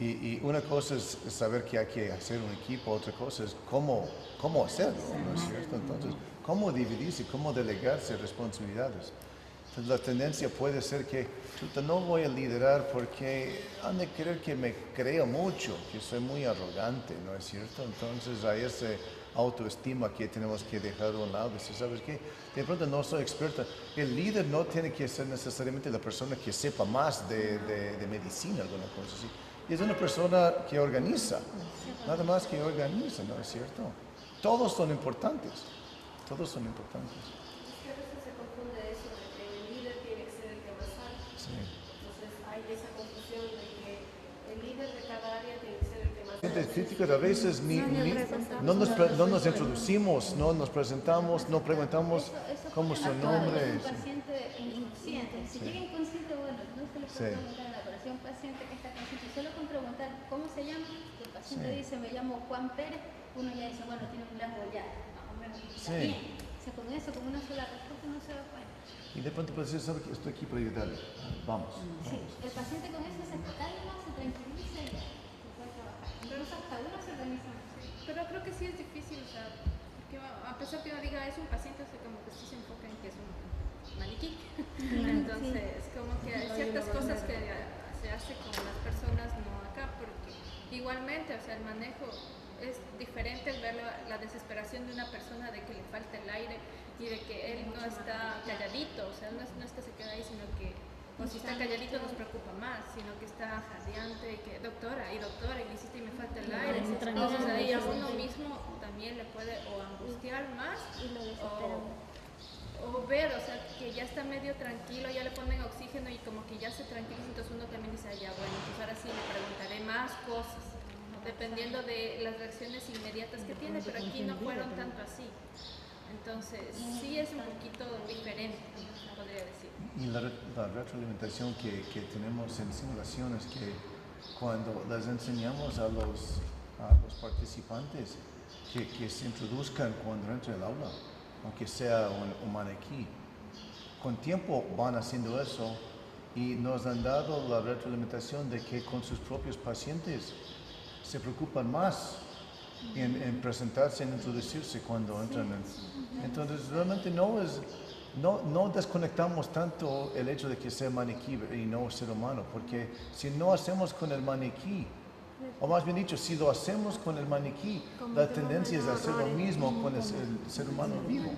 [SPEAKER 1] Y una cosa es saber que hay que hacer un equipo, otra cosa es cómo hacerlo, ¿no es cierto? Entonces, cómo dividirse, cómo delegarse responsabilidades. Entonces, la tendencia puede ser que no voy a liderar porque han de creer que me creo mucho, que soy muy arrogante, ¿no es cierto? Entonces hay esa autoestima que tenemos que dejar a un lado. Si sabes que de pronto no soy experta, el líder no tiene que ser necesariamente la persona que sepa más de medicina, alguna cosa así. Es una persona que organiza, nada más que organiza, ¿no es cierto? Todos son importantes, todos son importantes. Críticos a veces no nos introducimos, no nos presentamos, no preguntamos cómo es su nombre.
[SPEAKER 7] Un paciente inconsciente. Si llega inconsciente, bueno, no se le puede preguntar nada, pero si un paciente que está consciente, solo con preguntar cómo se llama, el paciente dice, me llamo Juan Pérez, uno ya dice, bueno, tiene un largo ya, más o menos está bien. O sea, con eso, con una sola respuesta no se da cuenta.
[SPEAKER 1] Y de pronto puede decir, sabe que estoy aquí para ayudarle. Vamos.
[SPEAKER 7] Sí, el paciente con eso se calma, se tranquiliza y ya. Incluso hasta uno se organiza.
[SPEAKER 3] Pero creo que sí es difícil, o sea, porque a pesar que uno diga es un paciente, o sea, como que sí se enfoca en que es un maniquí. Entonces, como que hay ciertas cosas que se hace con las personas, no acá, porque igualmente, o sea, el manejo es diferente el ver la desesperación de una persona de que le falta el aire y de que él no está calladito, o sea, no es que se queda ahí, sino que O si está calladito nos preocupa más, sino que está jadeante, que doctora, y le hiciste y me falta el aire. Entonces ahí a uno mismo también le puede o angustiar más o ver, o sea, que ya está medio tranquilo, ya le ponen oxígeno y como que ya se tranquiliza, entonces uno también dice, ya bueno, entonces ahora sí le preguntaré más cosas, dependiendo de las reacciones inmediatas que tiene, pero aquí no fueron tanto así. Entonces, sí es un poquito diferente, podría decir.
[SPEAKER 1] Y la retroalimentación que tenemos en simulaciones, que cuando les enseñamos a los participantes que se introduzcan cuando entra el aula, aunque sea un maniquí, con tiempo van haciendo eso y nos han dado la retroalimentación de que con sus propios pacientes se preocupan más en presentarse, en introducirse cuando entran. Entonces realmente no desconectamos tanto el hecho de que sea maniquí y no ser humano, porque si no hacemos con el maniquí, o más bien dicho, si lo hacemos con el maniquí, la tendencia es hacer lo mismo con el ser humano vivo.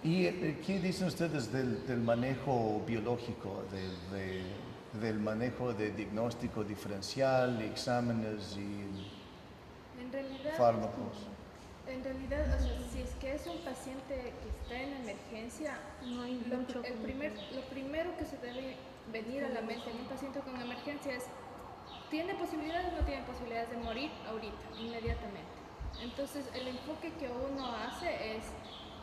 [SPEAKER 1] ¿Y qué dicen ustedes del manejo biológico, del manejo de diagnóstico diferencial, exámenes y fármacos?
[SPEAKER 3] En realidad, o sea, si es que es un paciente que está en emergencia, lo primero que se debe venir a la mente en un paciente con emergencia es, ¿tiene posibilidades o no tiene posibilidades de morir ahorita, inmediatamente? Entonces, el enfoque que uno hace es,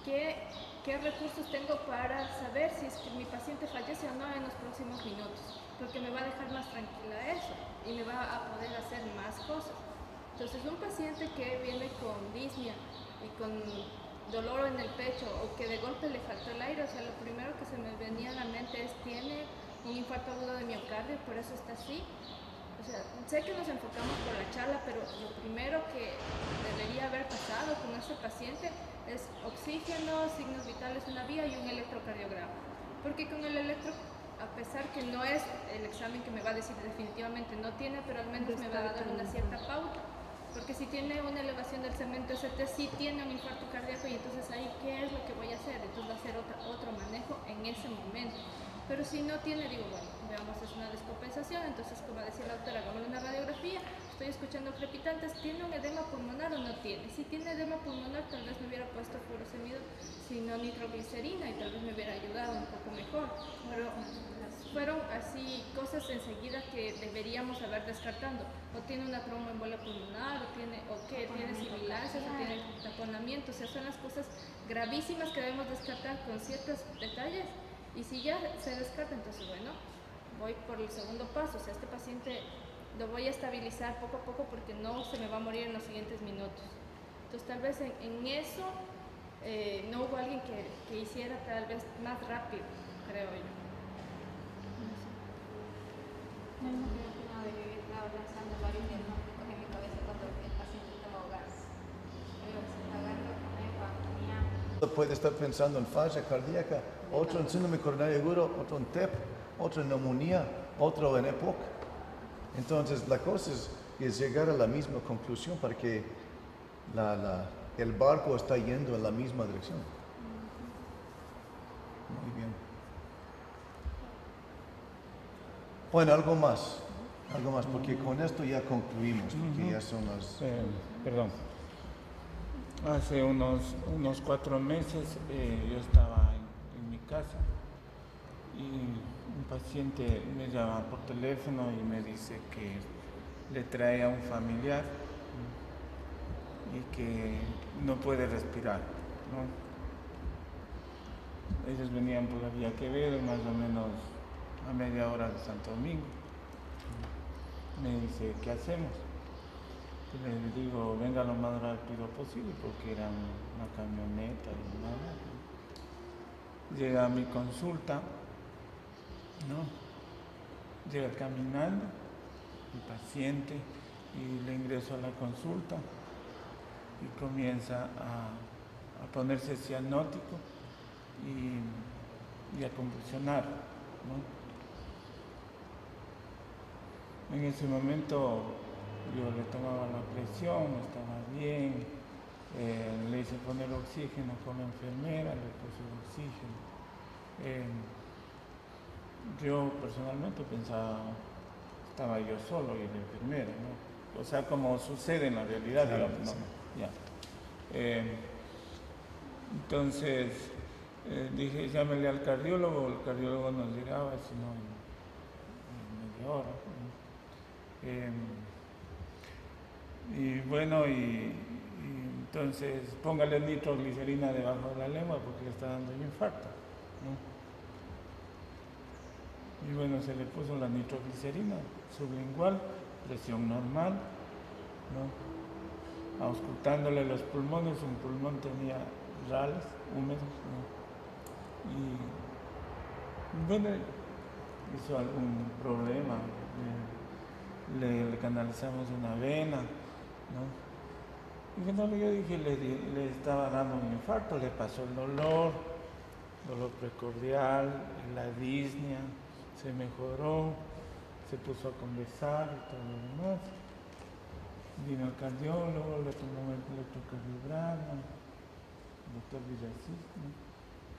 [SPEAKER 3] ¿qué recursos tengo para saber si es que mi paciente fallece o no en los próximos minutos? Porque me va a dejar más tranquila eso y me va a poder hacer más cosas. Entonces, un paciente que viene con disnea y con dolor en el pecho o que de golpe le faltó el aire, o sea, lo primero que se me venía a la mente es, tiene un infarto agudo de miocardio, por eso está así. O sea, sé que nos enfocamos por la charla, pero lo primero que debería haber pasado con este paciente es oxígeno, signos vitales en la vía y un electrocardiograma. Porque con el electro, a pesar que no es el examen que me va a decir definitivamente no tiene, pero al menos me va a dar una cierta pauta. Porque si tiene una elevación del segmento ST, sí tiene un infarto cardíaco y entonces ahí, ¿qué es lo que voy a hacer? Entonces va a hacer otro manejo en ese momento. Pero si no tiene, digo, bueno, veamos, es una descompensación, entonces como decía la doctora, hagámosle una radiografía, estoy escuchando crepitantes, ¿tiene un edema pulmonar o no tiene? Si tiene edema pulmonar, tal vez me hubiera puesto furosemida, sino nitroglicerina, y tal vez me hubiera ayudado un poco mejor. Pero fueron así cosas enseguida que deberíamos haber descartando. O tiene una tromboembolia pulmonar, o tiene sibilancias, o tiene taponamiento, o sea, son las cosas gravísimas que debemos descartar con ciertos detalles. Y si ya se descarta, entonces bueno, voy por el segundo paso, o sea, este paciente lo voy a estabilizar poco a poco porque no se me va a morir en los siguientes minutos. Entonces tal vez en eso no hubo alguien que hiciera tal vez más rápido, creo yo.
[SPEAKER 7] No me imagino de vivir lanzando varios diagnósticos en mi cabeza cuando el paciente toma gas.
[SPEAKER 1] Puede estar pensando en falla cardíaca, otro en síndrome coronario agudo, otro en TEP, otro en neumonía, otro en EPOC. Entonces la cosa es llegar a la misma conclusión para que el barco está yendo en la misma dirección. Muy bien. Bueno, algo más, porque con esto ya concluimos, porque ya son las...
[SPEAKER 5] Perdón. Hace unos 4 meses yo estaba en mi casa y un paciente me llama por teléfono y me dice que le trae a un familiar y que no puede respirar, ¿no? Ellos venían por la vía Quevedo, más o menos a media hora de Santo Domingo. Me dice, ¿qué hacemos? Y le digo, venga lo más rápido posible, porque era una camioneta y nada. Llega a mi consulta, ¿no? Llega caminando el paciente y le ingreso a la consulta y comienza a ponerse cianótico y a convulsionar, ¿no? En ese momento yo le tomaba la presión, estaba bien, le hice poner oxígeno con la enfermera, le puse el oxígeno Yo personalmente pensaba, estaba yo solo y el enfermero, ¿no? O sea, como sucede en la realidad,
[SPEAKER 1] Claro,
[SPEAKER 5] digamos, ¿no?
[SPEAKER 1] sí.
[SPEAKER 5] Ya. Entonces dije, llámele al cardiólogo, el cardiólogo nos llegaba, si no, en media hora. Y bueno, y entonces póngale nitroglicerina debajo de la lengua porque le está dando un infarto, ¿no? Y bueno, se le puso la nitroglicerina sublingual, presión normal, ¿no? Auscultándole los pulmones, un pulmón tenía rales húmedos, ¿no? Y bueno, hizo algún problema, le canalizamos una vena, ¿no? Y bueno, yo dije, le estaba dando un infarto, le pasó el dolor precordial, la disnea, se mejoró, se puso a conversar y todo lo demás. Vino el cardiólogo, le tomó el electrocardiograma, el doctor Villasís, ¿no?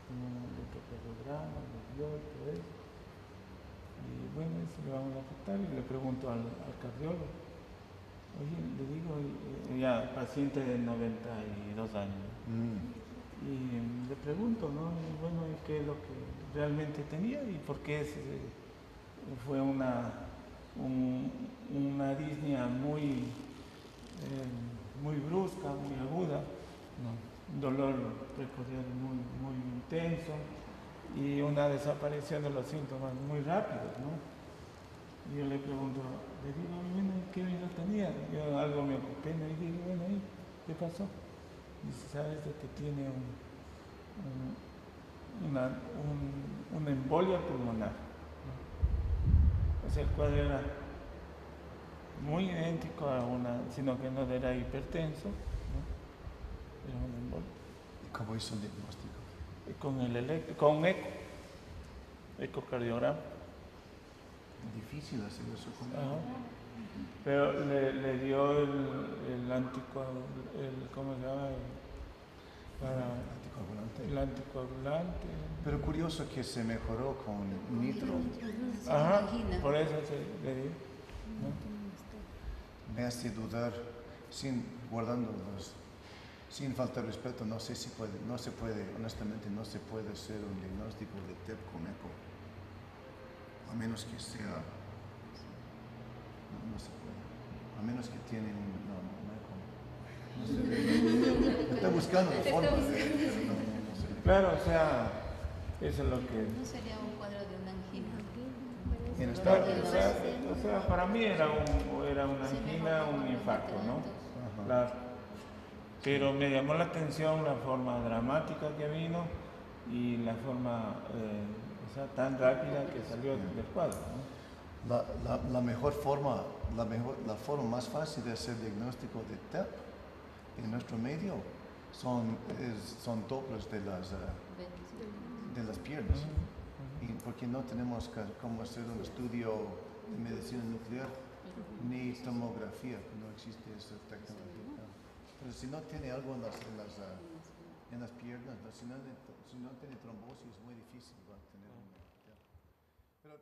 [SPEAKER 5] Tomó el electrocardiograma, lo vio y todo eso. Y bueno, eso le vamos a afectar y le pregunto al cardiólogo. Oye, le digo, ya paciente de 92 años. Y le pregunto, ¿no? Y bueno, ¿qué es lo que realmente tenía y por qué fue una disnea muy brusca, muy aguda, ¿no? Un dolor precordial muy intenso y una desaparición de los síntomas muy rápidos, ¿no? Y yo le pregunto, le digo, bueno, ¿qué vida tenía? Yo algo me ocupé, me dije, bueno, ¿y qué pasó? Dice, ¿sabes de que tiene una embolia pulmonar? ¿No? O sea, el cuadro era muy idéntico a sino que no era hipertenso, ¿no? Era una embolia.
[SPEAKER 1] ¿Y cómo hizo el diagnóstico?
[SPEAKER 5] Con ecocardiograma.
[SPEAKER 1] Difícil hacer eso con
[SPEAKER 5] Pero le dio el anticoagulante, ¿cómo se llama? El anticoagulante.
[SPEAKER 1] Pero curioso que se mejoró con nitro.
[SPEAKER 5] Ajá, por eso le dio, ¿no?
[SPEAKER 1] Me hace dudar, sin falta de respeto, no se puede, honestamente no se puede hacer un diagnóstico de TEP con eco. A menos que sea, no se puede, a menos que tiene no sé, está buscando la forma no sé.
[SPEAKER 5] Claro, o sea, eso es lo que...
[SPEAKER 7] No sería un cuadro de una angina.
[SPEAKER 5] O sea, para mí era una angina, un infarto, ¿no? Claro. Pero me llamó la atención la forma dramática que vino y la forma... tan rápida que salió del cuadro, ¿no?
[SPEAKER 1] La forma más fácil de hacer diagnóstico de TEP en nuestro medio son dobles de las piernas. Y porque no tenemos cómo hacer un estudio de medicina nuclear ni tomografía, no existe esa tecnología. Pero si no tiene algo en las piernas, si no tiene trombosis, es muy difícil tener una. Pero